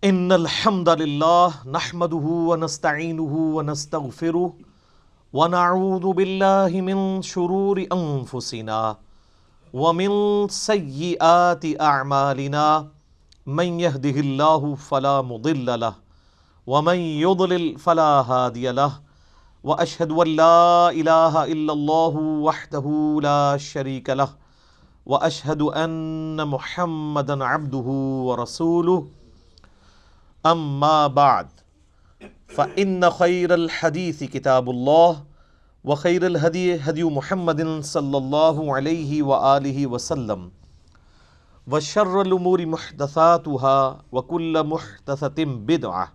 ان الحمد للہ نحمده ونستعینه ونستغفره ونعوذ باللہ من شرور انفسنا ومن سیئات اعمالنا من يهده اللہ فلا مضل له ومن يضلل فلا هادی له واشهد ان لا الہ الا اللہ وحدہ لا شریک له واشهد ان محمدا عبدہ ورسولہ اما بعد فإن خیر الحدیث کتاب اللہ وخیر الہدی ہدی محمد صلی اللہ علیہ وآلہ وسلم وشر الامور محدثاتها وکل محدثۃ بدعہ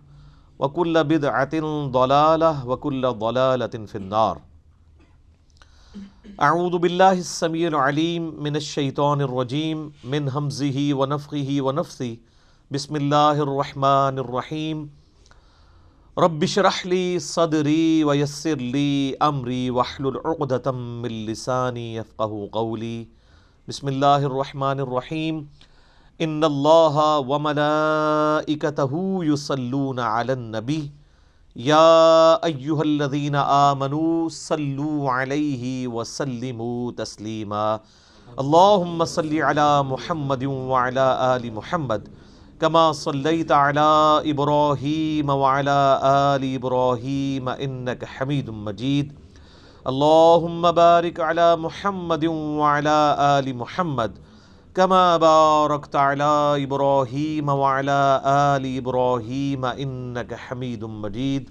وکل بدعۃ ضلالہ وکل ضلالۃ فی النار۔ اعوذ باللہ السمیع العلیم من الشیطان الرجیم من ہمزہ ونفخہ ونفثہ بسم اللہ الرحمن الرحیم رب اشرح لی صدری ویسر لی امری واحلل عقدۃ من لسانی یفقہوا قولی۔ بسم اللہ الرحمن الرحیم ان اللہ وملائکتہ یصلون علی النبی یا ایہا الذین آمنوا صلوا علیہ وسلموا تسلیما۔ اللہم صل علی محمد وعلی آل محمد کما صلیت علی ابراہیم وعلی آل ابراہیم انک حمید مجید۔ اللہم بارک علی محمد وعلی آل محمد کما بارکت علی ابراہیم وعلی آل ابراہیم انک حمید مجید۔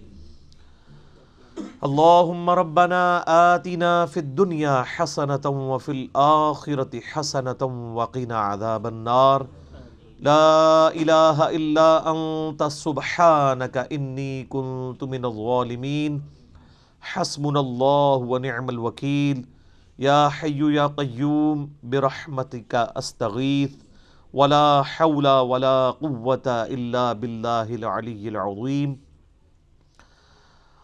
اللہم ربنا آتنا فی الدنیا حسنۃ وفی الآخرۃ حسنۃ وقنا عذاب النار۔ لا الہ الا انت سبحانک انی کنت من الظالمین۔ حسبنا اللہ ونعم الوکیل۔ یا حی یا قیوم برحمتک استغیث ولا حول ولا قوة الا باللہ العلی العظیم۔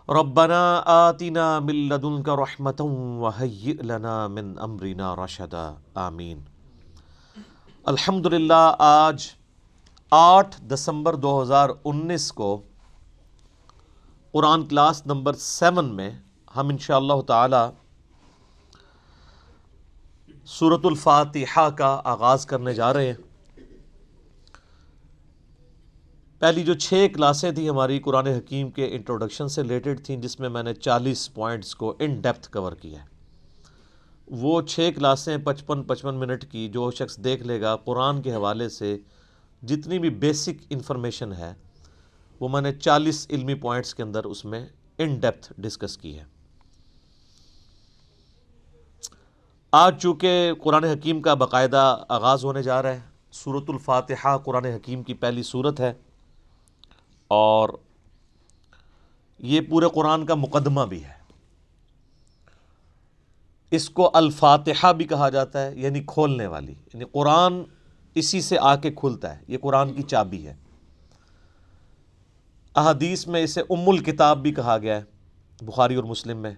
ربنا آتنا من لدنک رحمۃ وہیئ لنا من امرنا رشدا۔ آمین۔ الحمدللہ آج 8 دسمبر 2019 کو قرآن کلاس نمبر 7 میں ہم انشاءاللہ تعالی سورۃ الفاتحہ کا آغاز کرنے جا رہے ہیں۔ پہلی جو 6 کلاسیں تھیں ہماری قرآن حکیم کے انٹروڈکشن سے ریلیٹڈ تھیں، جس میں میں نے 40 پوائنٹس کو ان ڈیپتھ کور کیا ہے۔ وہ 6 کلاسیں 55 منٹ کی جو شخص دیکھ لے گا، قرآن کے حوالے سے جتنی بھی بیسک انفارمیشن ہے وہ میں نے 40 علمی پوائنٹس کے اندر اس میں ان ڈیپتھ ڈسکس کی ہے۔ آج چونکہ قرآن حکیم کا باقاعدہ آغاز ہونے جا رہا ہے، سورۃ الفاتحہ قرآن حکیم کی پہلی سورت ہے اور یہ پورے قرآن کا مقدمہ بھی ہے۔ اس کو الفاتحہ بھی کہا جاتا ہے، یعنی کھولنے والی، یعنی قرآن اسی سے آ کے کھلتا ہے، یہ قرآن کی چابی ہے۔ احادیث میں اسے ام الکتاب بھی کہا گیا ہے، بخاری اور مسلم میں۔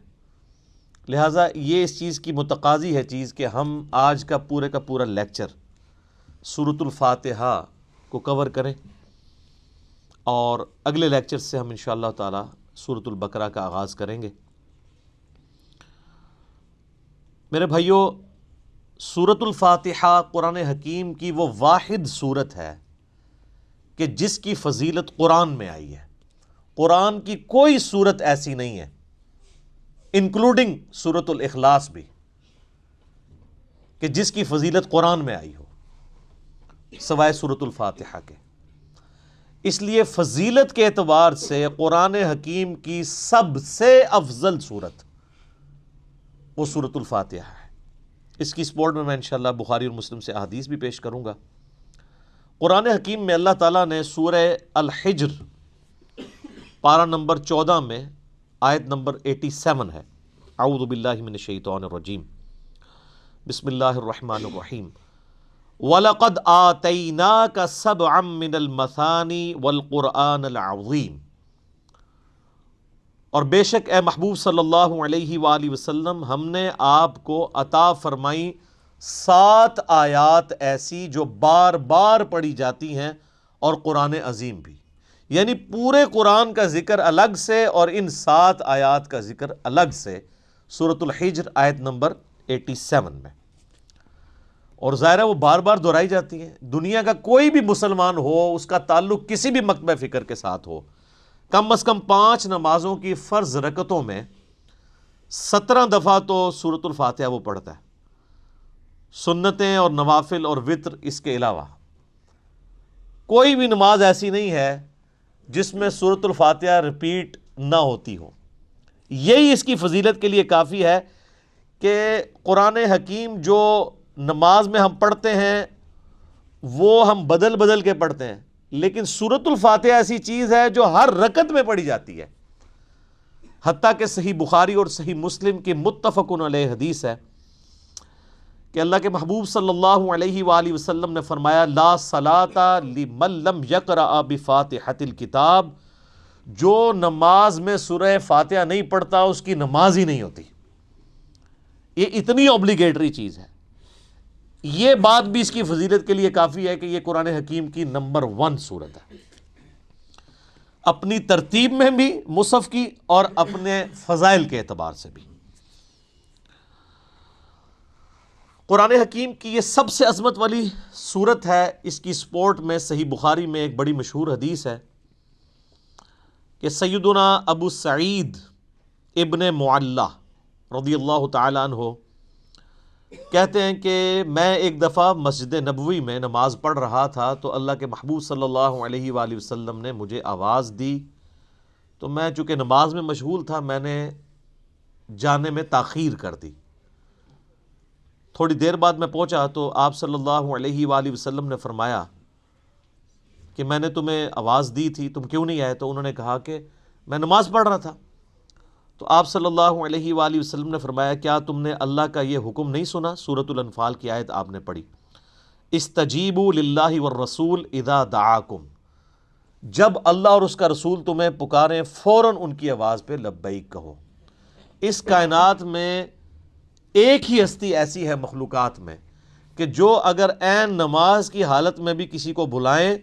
لہٰذا یہ اس چیز کی متقاضی ہے چیز کہ ہم آج کا پورا لیکچر سورۃ الفاتحہ کو کور کریں، اور اگلے لیکچر سے ہم انشاءاللہ تعالی سورۃ البقرہ کا آغاز کریں گے۔ میرے بھائیو، سورۃ الفاتحہ قرآن حکیم کی وہ واحد سورت ہے کہ جس کی فضیلت قرآن میں آئی ہے۔ قرآن کی کوئی سورت ایسی نہیں ہے، انکلوڈنگ سورۃ الاخلاص بھی، کہ جس کی فضیلت قرآن میں آئی ہو سوائے سورۃ الفاتحہ کے۔ اس لیے فضیلت کے اعتبار سے قرآن حکیم کی سب سے افضل سورت وہ سورۃ الفاتحہ ہے۔ اس کی سپورٹ میں انشاءاللہ بخاری اور مسلم سے احادیث بھی پیش کروں گا۔ قرآن حکیم میں اللہ تعالیٰ نے سورہ الحجر پارہ نمبر 14 میں آیت نمبر 87 ہے، اعوذ باللہ من الشیطان الرجیم، بسم اللہ الرحمن الرحیم، وَلَقَدْ آتَيْنَاكَ سَبْعًا مِّنَ الْمَثَانِي وَالْقُرْآنَ الْعَظِيمِ، اور بے شک اے محبوب صلی اللہ علیہ وآلہ وسلم ہم نے آپ کو عطا فرمائی 7 آیات ایسی جو بار بار پڑھی جاتی ہیں، اور قرآن عظیم بھی۔ یعنی پورے قرآن کا ذکر الگ سے اور ان 7 آیات کا ذکر الگ سے سورۃ الحجر آیت نمبر 87 میں، اور ظاہر ہے وہ بار بار دہرائی جاتی ہیں۔ دنیا کا کوئی بھی مسلمان ہو، اس کا تعلق کسی بھی مکتبہ فکر کے ساتھ ہو، کم از کم 5 نمازوں کی فرض رکعتوں میں 17 دفعہ تو سورۃ الفاتحہ وہ پڑھتا ہے، سنتیں اور نوافل اور وتر اس کے علاوہ۔ کوئی بھی نماز ایسی نہیں ہے جس میں سورۃ الفاتحہ ریپیٹ نہ ہوتی ہو۔ یہی اس کی فضیلت کے لیے کافی ہے کہ قرآن حکیم جو نماز میں ہم پڑھتے ہیں وہ ہم بدل بدل کے پڑھتے ہیں، لیکن سورۃ الفاتحہ ایسی چیز ہے جو ہر رکعت میں پڑھی جاتی ہے۔ حتیٰ کہ صحیح بخاری اور صحیح مسلم کی متفق علیہ حدیث ہے کہ اللہ کے محبوب صلی اللہ علیہ وآلہ وسلم نے فرمایا، لا صلاۃ لمن لم یقرأ بفاتحۃ الکتاب، جو نماز میں سورہ فاتحہ نہیں پڑھتا اس کی نماز ہی نہیں ہوتی۔ یہ اتنی اوبلیگیٹری چیز ہے۔ یہ بات بھی اس کی فضیلت کے لیے کافی ہے کہ یہ قرآن حکیم کی نمبر 1 سورت ہے، اپنی ترتیب میں بھی مصحف کی اور اپنے فضائل کے اعتبار سے بھی۔ قرآن حکیم کی یہ سب سے عظمت والی سورت ہے۔ اس کی سپورٹ میں صحیح بخاری میں ایک بڑی مشہور حدیث ہے کہ سیدنا ابو سعید ابن معلہ رضی اللہ تعالی عنہ کہتے ہیں کہ میں ایک دفعہ مسجد نبوی میں نماز پڑھ رہا تھا تو اللہ کے محبوب صلی اللہ علیہ وآلہ وسلم نے مجھے آواز دی، تو میں چونکہ نماز میں مشغول تھا میں نے جانے میں تاخیر کر دی۔ تھوڑی دیر بعد میں پہنچا تو آپ صلی اللہ علیہ وآلہ وسلم نے فرمایا کہ میں نے تمہیں آواز دی تھی، تم کیوں نہیں آئے؟ تو انہوں نے کہا کہ میں نماز پڑھ رہا تھا۔ تو آپ صلی اللہ علیہ وآلہ وسلم نے فرمایا، کیا تم نے اللہ کا یہ حکم نہیں سنا؟ سورۃ الانفال کی آیت آپ نے پڑھی، استجیبوا للہ والرسول اذا دعاکم، جب اللہ اور اس کا رسول تمہیں پکاریں فوراً ان کی آواز پہ لبیک کہو۔ اس کائنات میں ایک ہی ہستی ایسی ہے مخلوقات میں کہ جو اگر عین نماز کی حالت میں بھی کسی کو بلائیں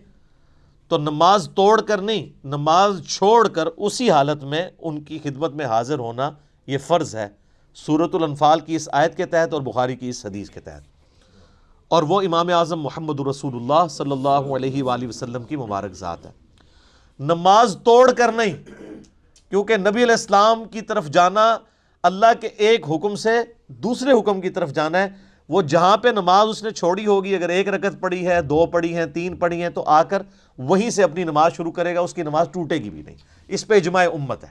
تو نماز توڑ کر نہیں، نماز چھوڑ کر اسی حالت میں ان کی خدمت میں حاضر ہونا یہ فرض ہے، سورۃ الانفال کی اس آیت کے تحت اور بخاری کی اس حدیث کے تحت، اور وہ امام اعظم محمد رسول اللہ صلی اللہ علیہ وآلہ وسلم کی مبارک ذات ہے۔ نماز توڑ کر نہیں، کیونکہ نبی علیہ السلام کی طرف جانا اللہ کے ایک حکم سے دوسرے حکم کی طرف جانا ہے۔ وہ جہاں پہ نماز اس نے چھوڑی ہوگی، اگر 1 رکعت پڑھی ہے، 2 پڑھی ہیں، 3 پڑھی ہیں، تو آ کر وہیں سے اپنی نماز شروع کرے گا، اس کی نماز ٹوٹے گی بھی نہیں۔ اس پہ اجماع امت ہے۔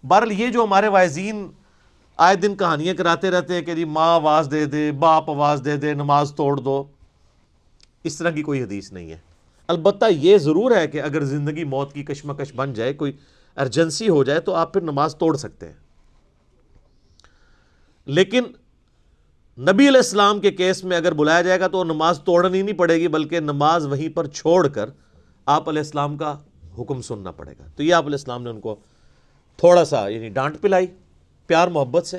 بہرحال یہ جو ہمارے واعظین آئے دن کہانیاں کراتے رہتے ہیں کہ جی ماں آواز دے دے، باپ آواز دے دے، نماز توڑ دو، اس طرح کی کوئی حدیث نہیں ہے۔ البتہ یہ ضرور ہے کہ اگر زندگی موت کی کشمکش بن جائے، کوئی ایمرجنسی ہو جائے، تو آپ پھر نماز توڑ سکتے ہیں، لیکن نبی علیہ السلام کے کیس میں اگر بلایا جائے گا تو نماز توڑنی نہیں پڑے گی، بلکہ نماز وہیں پر چھوڑ کر آپ علیہ السلام کا حکم سننا پڑے گا۔ تو یہ آپ علیہ السلام نے ان کو تھوڑا سا یعنی ڈانٹ پلائی پیار محبت سے۔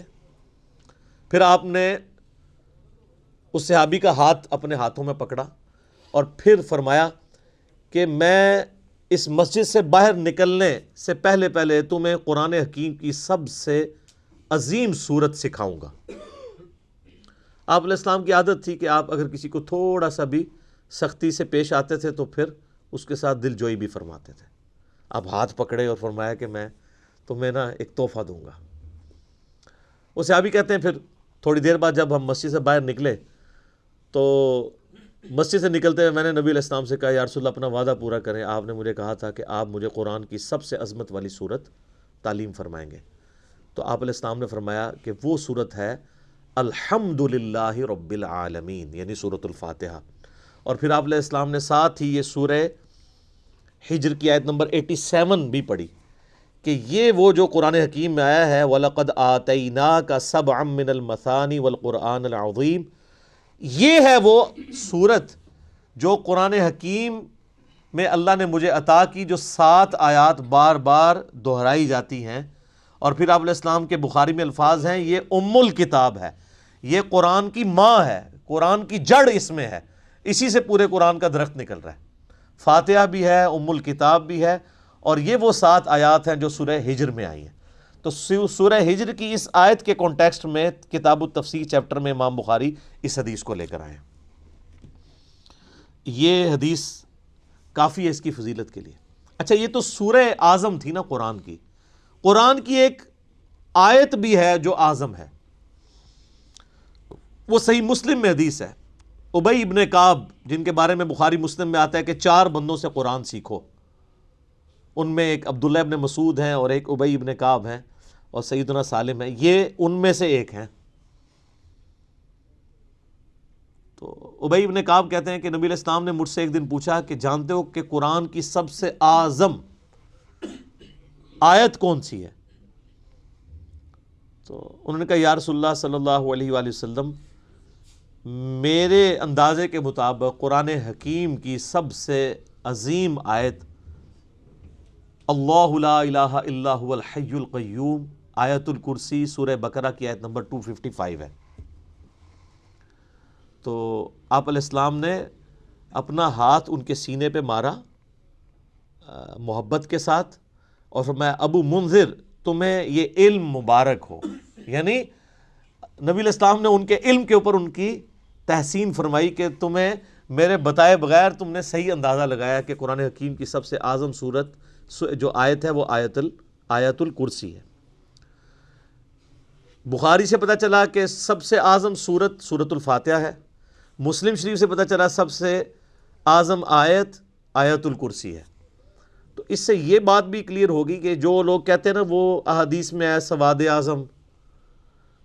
پھر آپ نے اس صحابی کا ہاتھ اپنے ہاتھوں میں پکڑا اور پھر فرمایا کہ میں اس مسجد سے باہر نکلنے سے پہلے تمہیں قرآن حکیم کی سب سے عظیم صورت سکھاؤں گا۔ آپ علیہ السلام کی عادت تھی کہ آپ اگر کسی کو تھوڑا سا بھی سختی سے پیش آتے تھے تو پھر اس کے ساتھ دل جوئی بھی فرماتے تھے۔ آپ ہاتھ پکڑے اور فرمایا کہ میں تمہیں ایک تحفہ دوں گا۔ وہ صحابی کہتے ہیں پھر تھوڑی دیر بعد جب ہم مسجد سے باہر نکلے تو مسجد سے نکلتے ہوئے میں نے نبی علیہ السلام سے کہا، یا رسول اللہ اپنا وعدہ پورا کریں، آپ نے مجھے کہا تھا کہ آپ مجھے قرآن کی سب سے عظمت والی صورت تعلیم فرمائیں گے۔ تو آپ علیہ السلام نے فرمایا کہ وہ صورت ہے الحمد للہ رب العالمین، یعنی سورۃ الفاتحہ۔ اور پھر آپ علیہ السلام نے ساتھ ہی یہ سورہ حجر کی آیت نمبر 87 بھی پڑھی کہ یہ وہ جو قرآن حکیم میں آیا ہے وَلَقَدْ آتَيْنَاكَ سَبْعًا مِّنَ الْمَثَانِي وَالْقُرْآنَ الْعَظِيمِ، یہ ہے وہ صورت جو قرآن حکیم میں اللہ نے مجھے عطا کی، جو 7 آیات بار بار دہرائی جاتی ہیں۔ اور پھر آپ علیہ السلام کے بخاری میں الفاظ ہیں، یہ ام الکتاب ہے، یہ قرآن کی ماں ہے، قرآن کی جڑ اس میں ہے، اسی سے پورے قرآن کا درخت نکل رہا ہے۔ فاتحہ بھی ہے، ام الکتاب بھی ہے، اور یہ وہ 7 آیات ہیں جو سورہ ہجر میں آئی ہیں۔ تو سورہ ہجر کی اس آیت کے کانٹیکسٹ میں کتاب التفسیر چیپٹر میں امام بخاری اس حدیث کو لے کر آئے ہیں۔ یہ حدیث کافی ہے اس کی فضیلت کے لیے۔ اچھا، یہ تو سورہ اعظم تھی نا قرآن کی۔ قرآن کی ایک آیت بھی ہے جو اعظم ہے، وہ صحیح مسلم میں حدیث ہے۔ ابی ابن کعب، جن کے بارے میں بخاری مسلم میں آتا ہے کہ 4 بندوں سے قرآن سیکھو، ان میں ایک عبداللہ ابن مسعود ہیں اور ایک ابی ابن کعب ہیں اور سیدنا سالم ہیں، یہ ان میں سے ایک ہیں۔ تو ابی ابن کعب کہتے ہیں کہ نبی علیہ السلام نے مجھ سے ایک دن پوچھا کہ جانتے ہو کہ قرآن کی سب سے اعظم آیت کون سی ہے؟ تو انہوں نے کہا یا رسول اللہ صلی اللہ علیہ وآلہ وسلم، میرے اندازے کے مطابق قرآن حکیم کی سب سے عظیم آیت اللہ لا الہ الا هو الحی القیوم، آیت الکرسی، سورہ بقرہ کی آیت نمبر 255 ہے۔ تو آپ علیہ السلام نے اپنا ہاتھ ان کے سینے پہ مارا محبت کے ساتھ اور فرمایا ابو منذر، تمہیں یہ علم مبارک ہو۔ یعنی نبی علیہ السلام نے ان کے علم کے اوپر ان کی تحسین فرمائی کہ تمہیں میرے بتائے بغیر تم نے صحیح اندازہ لگایا کہ قرآن حکیم کی سب سے اعظم سورت جو آیت ہے وہ آیت الکرسی ہے۔ بخاری سے پتہ چلا کہ سب سے اعظم سورت سورۃ الفاتحہ ہے، مسلم شریف سے پتہ چلا سب سے اعظم آیت الکرسی ہے۔ تو اس سے یہ بات بھی کلیئر ہوگی کہ جو لوگ کہتے ہیں نا وہ احادیث میں ہے سواد اعظم،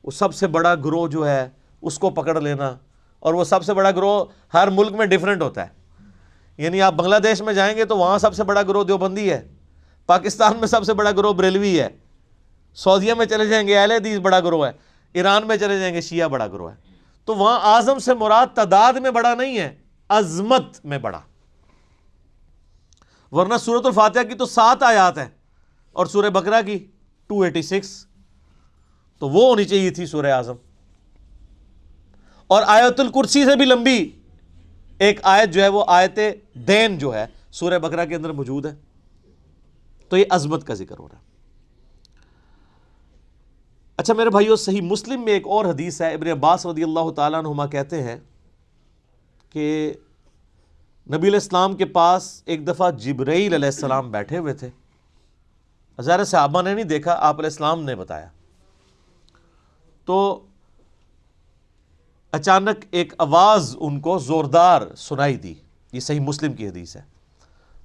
وہ سب سے بڑا گروہ جو ہے اس کو پکڑ لینا، اور وہ سب سے بڑا گروہ ہر ملک میں ڈیفرنٹ ہوتا ہے۔ یعنی آپ بنگلہ دیش میں جائیں گے تو وہاں سب سے بڑا گروہ دیوبندی ہے، پاکستان میں سب سے بڑا گروہ بریلوی ہے، سعودیہ میں چلے جائیں گے اہل حدیث بڑا گروہ ہے، ایران میں چلے جائیں گے شیعہ بڑا گروہ ہے۔ تو وہاں اعظم سے مراد تعداد میں بڑا نہیں ہے، عظمت میں بڑا۔ ورنہ سورۃ الفاتحہ کی تو 7 آیات ہیں اور سورہ بقرہ کی 286، تو وہ ہونی چاہیے تھی سورہ اعظم۔ اور آیت الکرسی سے بھی لمبی ایک آیت جو ہے وہ آیت دین جو ہے سورہ بقرہ کے اندر موجود ہے۔ تو یہ عظمت کا ذکر ہو رہا ہے۔ اچھا میرے بھائیو، صحیح مسلم میں ایک اور حدیث ہے، ابن عباس رضی اللہ تعالیٰ عنہما کہتے ہیں کہ نبی علیہ السلام کے پاس ایک دفعہ جبرائیل علیہ السلام بیٹھے ہوئے تھے۔ ظاہر صحابہ نے نہیں دیکھا، آپ علیہ السلام نے بتایا۔ تو اچانک ایک آواز ان کو زوردار سنائی دی، یہ صحیح مسلم کی حدیث ہے۔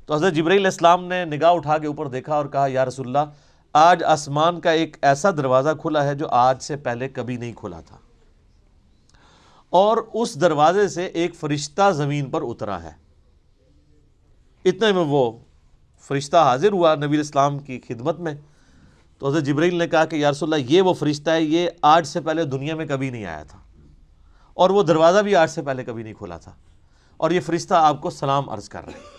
تو حضرت جبرائیل علیہ السلام نے نگاہ اٹھا کے اوپر دیکھا اور کہا یا رسول اللہ، آج آسمان کا ایک ایسا دروازہ کھلا ہے جو آج سے پہلے کبھی نہیں کھلا تھا، اور اس دروازے سے ایک فرشتہ زمین پر اترا ہے۔ اتنے میں وہ فرشتہ حاضر ہوا نبی علیہ السلام کی خدمت میں۔ تو حضرت جبرائیل نے کہا کہ یا رسول اللہ، یہ وہ فرشتہ ہے، یہ آج سے پہلے دنیا میں کبھی نہیں آیا تھا، اور وہ دروازہ بھی آج سے پہلے کبھی نہیں کھلا تھا، اور یہ فرشتہ آپ کو سلام عرض کر رہا ہے،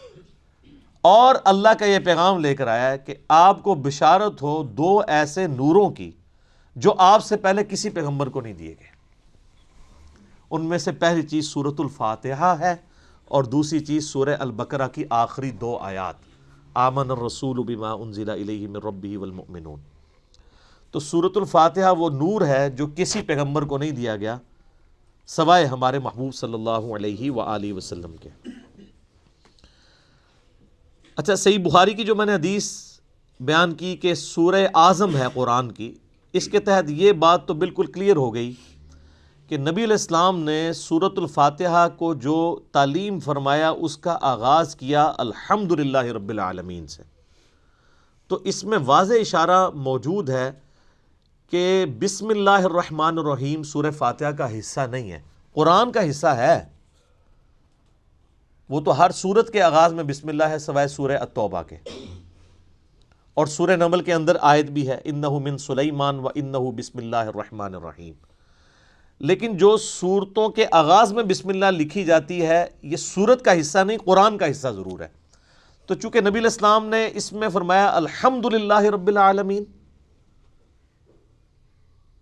اور اللہ کا یہ پیغام لے کر آیا ہے کہ آپ کو بشارت ہو 2 ایسے نوروں کی جو آپ سے پہلے کسی پیغمبر کو نہیں دیے گئے۔ ان میں سے پہلی چیز سورۃ الفاتحہ ہے، اور دوسری چیز سورہ البقرہ کی آخری 2 آیات، آمن الرسول بما انزل الیہ من ربہ والمؤمنون۔ تو سورۃ الفاتحہ وہ نور ہے جو کسی پیغمبر کو نہیں دیا گیا سوائے ہمارے محبوب صلی اللہ علیہ وآلہ وسلم کے۔ اچھا، صحیح بخاری کی جو میں نے حدیث بیان کی کہ سورہ اعظم ہے قرآن کی، اس کے تحت یہ بات تو بالکل کلیئر ہو گئی کہ نبی علیہ السلام نے سورۃ الفاتحہ کو جو تعلیم فرمایا اس کا آغاز کیا الحمدللہ رب العالمین سے۔ تو اس میں واضح اشارہ موجود ہے کہ بسم اللہ الرحمن الرحیم سورہ فاتحہ کا حصہ نہیں ہے، قرآن کا حصہ ہے۔ وہ تو ہر سورت کے آغاز میں بسم اللہ ہے سوائے سورہ التوبہ کے، اور سورہ نمل کے اندر آیت بھی ہے انہ من سلیمان و انہ بسم اللہ الرحمن الرحیم۔ لیکن جو سورتوں کے آغاز میں بسم اللہ لکھی جاتی ہے یہ سورت کا حصہ نہیں، قرآن کا حصہ ضرور ہے۔ تو چونکہ نبی علیہ السلام نے اس میں فرمایا الحمدللہ رب العالمین،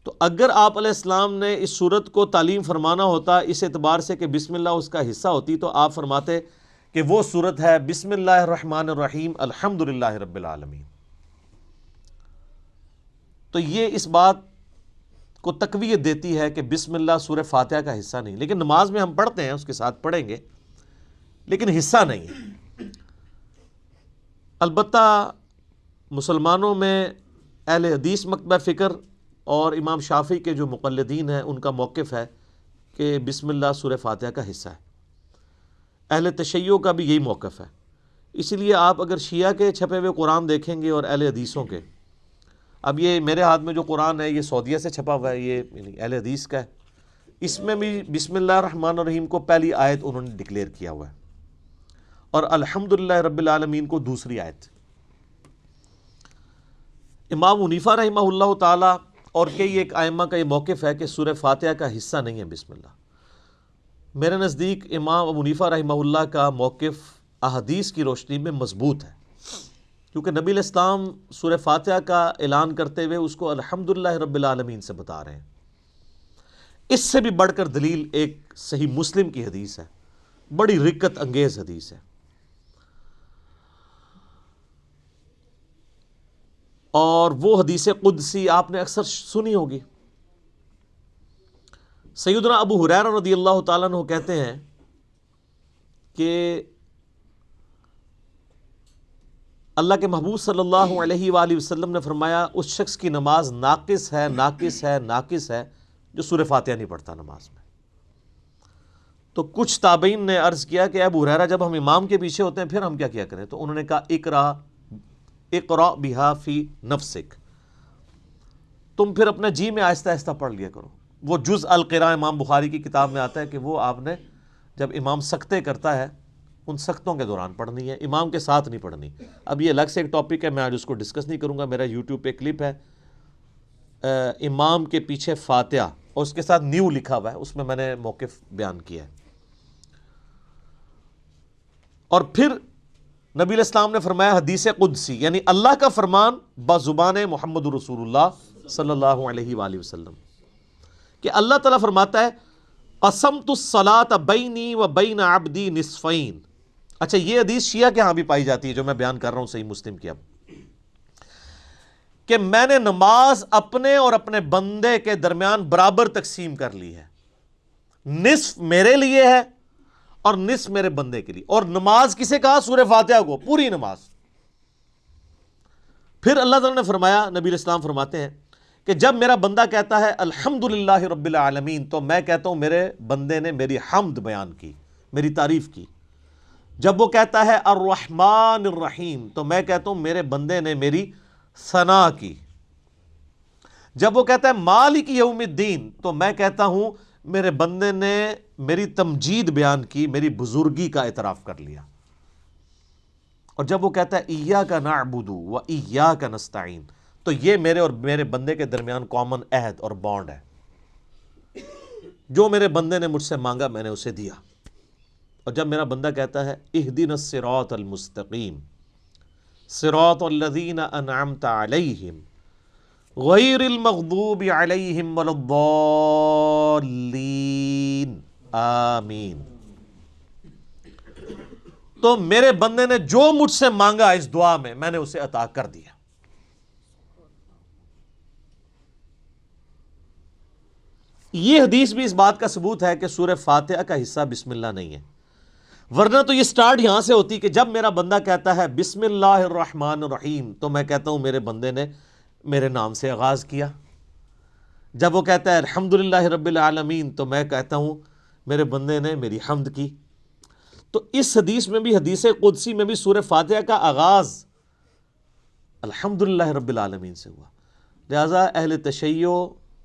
تو اگر آپ علیہ السلام نے اس سورت کو تعلیم فرمانا ہوتا اس اعتبار سے کہ بسم اللہ اس کا حصہ ہوتی، تو آپ فرماتے کہ وہ صورت ہے بسم اللہ الرحمن الرحیم الحمدللہ رب العالمین. تو یہ اس بات کو تقویت دیتی ہے کہ بسم اللہ سورہ فاتحہ کا حصہ نہیں. لیکن نماز میں ہم پڑھتے ہیں، اس کے ساتھ پڑھیں گے، لیکن حصہ نہیں ہے. البتہ مسلمانوں میں اہل حدیث مکتبہ فکر اور امام شافعی کے جو مقلدین ہیں ان کا موقف ہے کہ بسم اللہ سورہ فاتحہ کا حصہ ہے. اہل تشیع کا بھی یہی موقف ہے. اسی لیے آپ اگر شیعہ کے چھپے ہوئے قرآن دیکھیں گے اور اہل حدیثوں کے، اب یہ میرے ہاتھ میں جو قرآن ہے یہ سعودیہ سے چھپا ہوا ہے، یہ اہل حدیث کا ہے. اس میں بھی بسم اللہ الرحمن الرحیم کو پہلی آیت انہوں نے ڈکلیئر کیا ہوا ہے، اور الحمدللہ رب العالمین کو دوسری آیت. امام حنیفہ رحمہ اللہ تعالی اور کئی ایک ائمہ کا یہ موقف ہے کہ سورہ فاتحہ کا حصہ نہیں ہے بسم اللہ. میرے نزدیک امام ابو حنیفہ رحمہ اللہ کا موقف احادیث کی روشنی میں مضبوط ہے، کیونکہ نبی علیہ السلام سورہ فاتحہ کا اعلان کرتے ہوئے اس کو الحمدللہ رب العالمین سے بتا رہے ہیں. اس سے بھی بڑھ کر دلیل ایک صحیح مسلم کی حدیث ہے، بڑی رکت انگیز حدیث ہے، اور وہ حدیث قدسی آپ نے اکثر سنی ہوگی. سیدنا ابو ہریرہ رضی اللہ تعالیٰ عنہ کہتے ہیں کہ اللہ کے محبوب صلی اللہ علیہ وآلہ وسلم نے فرمایا اس شخص کی نماز ناقص ہے، ناقص ہے، ناقص ہے جو سورہ فاتحہ نہیں پڑھتا نماز میں. تو کچھ تابعین نے عرض کیا کہ ابو ہریرہ جب ہم امام کے پیچھے ہوتے ہیں پھر ہم کیا کریں؟ تو انہوں نے کہا اقرأ بہا فی نفسک، تم پھر اپنے جی میں آہستہ آہستہ پڑھ لیا کرو. وہ جز القراء امام بخاری کی کتاب میں آتا ہے کہ وہ آپ نے جب امام سکتے کرتا ہے ان سختوں کے دوران پڑھنی ہے، امام کے ساتھ نہیں پڑھنی. اب یہ الگ سے ایک ٹاپک ہے، میں آج اس کو ڈسکس نہیں کروں گا. میرا یوٹیوب پہ کلپ ہے امام کے پیچھے فاتحہ، اور اس کے ساتھ نیو لکھا ہوا ہے، اس میں نے موقف بیان کیا ہے. اور پھر نبی علیہ السلام نے فرمایا حدیث قدسی، یعنی اللہ کا فرمان بزبان محمد رسول اللہ صلی اللہ علیہ وآلہ وسلم، کہ اللہ تعالیٰ فرماتا ہے قسمت الصلاۃ بینی و بین عبدی نصفین. اچھا، یہ حدیث شیعہ کے ہاں بھی پائی جاتی ہے جو میں بیان کر رہا ہوں صحیح مسلم کی، اب کہ میں نے نماز اپنے اور اپنے بندے کے درمیان برابر تقسیم کر لی ہے، نصف میرے لیے ہے اور نصف میرے بندے کے لیے. اور نماز کسے کہا؟ سورہ فاتحہ کو، پوری نماز. پھر اللہ تعالیٰ نے فرمایا، نبی علیہ السلام فرماتے ہیں کہ جب میرا بندہ کہتا ہے الحمدللہ رب العالمین تو میں کہتا ہوں میرے بندے نے میری حمد بیان کی، میری تعریف کی. جب وہ کہتا ہے الرحمن الرحیم تو میں کہتا ہوں میرے بندے نے میری ثنا کی. جب وہ کہتا ہے مالک یوم الدین تو میں کہتا ہوں میرے بندے نے میری تمجید بیان کی، میری بزرگی کا اعتراف کر لیا. اور جب وہ کہتا ہے ایاک نعبد و ایاک نستعین تو یہ میرے اور میرے بندے کے درمیان کامن عہد اور بانڈ ہے. جو میرے بندے نے مجھ سے مانگا میں نے اسے دیا. اور جب میرا بندہ کہتا ہے اہدنا الصراط المستقیم صراط الذین انعمت علیہم غیر المغضوب علیہم ولا الضالین آمین، تو میرے بندے نے جو مجھ سے مانگا اس دعا میں نے اسے عطا کر دیا. یہ حدیث بھی اس بات کا ثبوت ہے کہ سورہ فاتحہ کا حصہ بسم اللہ نہیں ہے، ورنہ تو یہ سٹارٹ یہاں سے ہوتی کہ جب میرا بندہ کہتا ہے بسم اللہ الرحمن الرحیم تو میں کہتا ہوں میرے بندے نے میرے نام سے آغاز کیا. جب وہ کہتا ہے الحمدللہ رب العالمین تو میں کہتا ہوں میرے بندے نے میری حمد کی. تو اس حدیث میں بھی، حدیث قدسی میں بھی سورہ فاتحہ کا آغاز الحمدللہ رب العالمین سے ہوا. لہذا اہل تشیع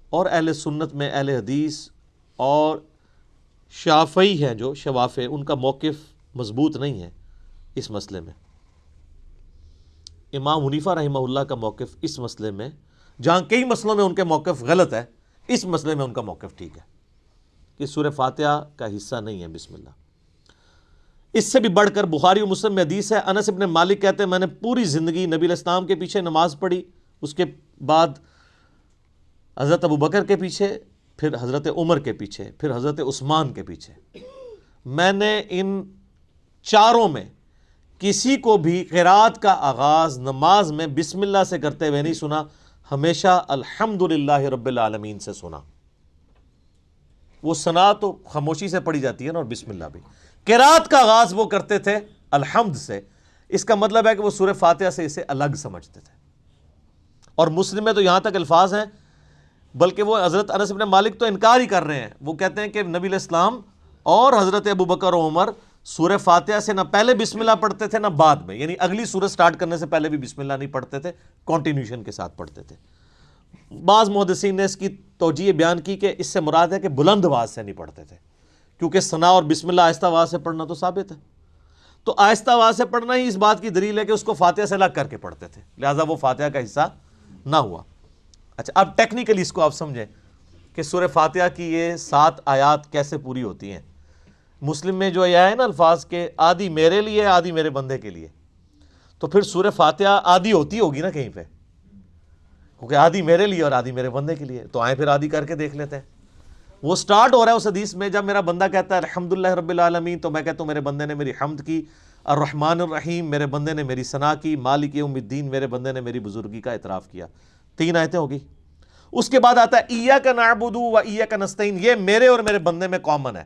اور اہل سنت میں اہل حدیث اور شافعی ہیں جو شوافع، ان کا موقف مضبوط نہیں ہے اس مسئلے میں. امام حنیفہ رحمہ اللہ کا موقف اس مسئلے میں، جہاں کئی مسئلوں میں ان کے موقف غلط ہے، اس مسئلے میں ان کا موقف ٹھیک ہے کہ سورہ فاتحہ کا حصہ نہیں ہے بسم اللہ. اس سے بھی بڑھ کر بخاری و مسلم میں حدیث ہے، انس ابن مالک کہتے ہیں میں نے پوری زندگی نبی علیہ السلام کے پیچھے نماز پڑھی، اس کے بعد حضرت ابو بکر کے پیچھے، پھر حضرت عمر کے پیچھے، پھر حضرت عثمان کے پیچھے. میں نے ان چاروں میں کسی کو بھی قرات کا آغاز نماز میں بسم اللہ سے کرتے ہوئے نہیں سنا، ہمیشہ الحمدللہ رب العالمین سے سنا۔ وہ ثنا تو خاموشی سے پڑھی جاتی ہے نا، اور بسم اللہ بھی۔ قرات کا آغاز وہ کرتے تھے الحمد سے، اس کا مطلب ہے کہ وہ سورہ فاتحہ سے اسے الگ سمجھتے تھے۔ اور مسلم میں تو یہاں تک الفاظ ہیں، بلکہ وہ حضرت انس بن مالک تو انکار ہی کر رہے ہیں، وہ کہتے ہیں کہ نبی علیہ السلام اور حضرت ابوبکر و عمر سورہ فاتحہ سے نہ پہلے بسم اللہ پڑھتے تھے نہ بعد میں، یعنی اگلی سورہ سٹارٹ کرنے سے پہلے بھی بسم اللہ نہیں پڑھتے تھے، کنٹینیوشن کے ساتھ پڑھتے تھے۔ بعض محدثین نے اس کی توجیہ بیان کی کہ اس سے مراد ہے کہ بلند آواز سے نہیں پڑھتے تھے، کیونکہ ثنا اور بسم اللہ آہستہ آواز سے پڑھنا تو ثابت ہے، تو آہستہ آواز سے پڑھنا ہی اس بات کی دلیل ہے کہ اس کو فاتحہ سے الگ کر کے پڑھتے تھے، لہٰذا وہ فاتحہ کا حصہ نہ ہوا۔ اچھا، اب ٹیکنیکلی اس کو آپ سمجھیں کہ سورہ فاتحہ کی یہ 7 آیات کیسے پوری ہوتی ہیں۔ مسلم میں جو یہ ہے نا الفاظ کے آدھی میرے لیے آدھی میرے بندے کے لیے، تو پھر سورہ فاتحہ آدھی ہوتی ہوگی نا کہیں پہ، کیونکہ آدھی میرے لیے اور آدھی میرے بندے کے لیے، تو آئیں پھر آدھی کر کے دیکھ لیتے ہیں۔ وہ سٹارٹ ہو رہا ہے اس حدیث میں، جب میرا بندہ کہتا ہے الحمدللہ رب العالمین، تو میں کہتا ہوں میرے بندے نے میری حمد کی، الرحمن الرحیم میرے بندے نے میری ثنا کی، مالک یوم الدین میرے بندے نے میری بزرگی کا اعتراف کیا۔ 3 آیتیں ہوگی۔ اس کے بعد آتا ہے ایاک نعبد و ایاک نستعین، یہ میرے اور میرے بندے میں کامن ہے،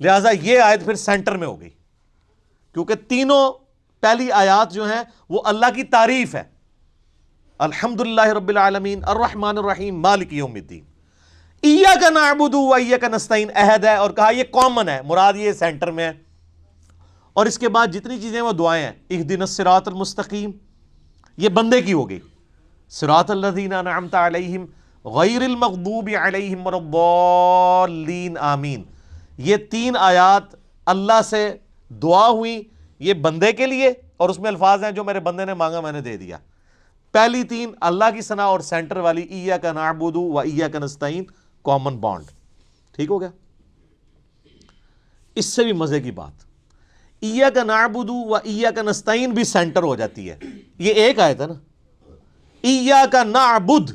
لہٰذا یہ آیت پھر سینٹر میں ہو گئی، کیونکہ تینوں پہلی آیات جو ہیں وہ اللہ کی تعریف ہے، الحمدللہ رب العالمین، الرحمن الرحیم، مالک یوم الدین۔ ایاک نعبد و ایاک نستعین عہد ہے، اور کہا یہ کامن ہے، مراد یہ سینٹر میں ہے۔ اور اس کے بعد جتنی چیزیں وہ دعائیں ہیں، اہدنا الصراط المستقیم، یہ بندے کی ہو گئی، صراط الذین انعمت علیہم غیر المغضوب علیہم ولا الضالین آمین۔ یہ 3 آیات اللہ سے دعا ہوئی، یہ بندے کے لیے، اور اس میں الفاظ ہیں جو میرے بندے نے مانگا میں نے دے دیا۔ پہلی 3 اللہ کی ثنا، اور سینٹر والی ایاک نعبد و ایاک نستعین کامن بانڈ۔ ٹھیک ہو گیا؟ اس سے بھی مزے کی بات، ایاک نعبد و ایاک نستعین بھی سینٹر ہو جاتی ہے۔ یہ ایک آیت ہے نا، ایاک نعبد،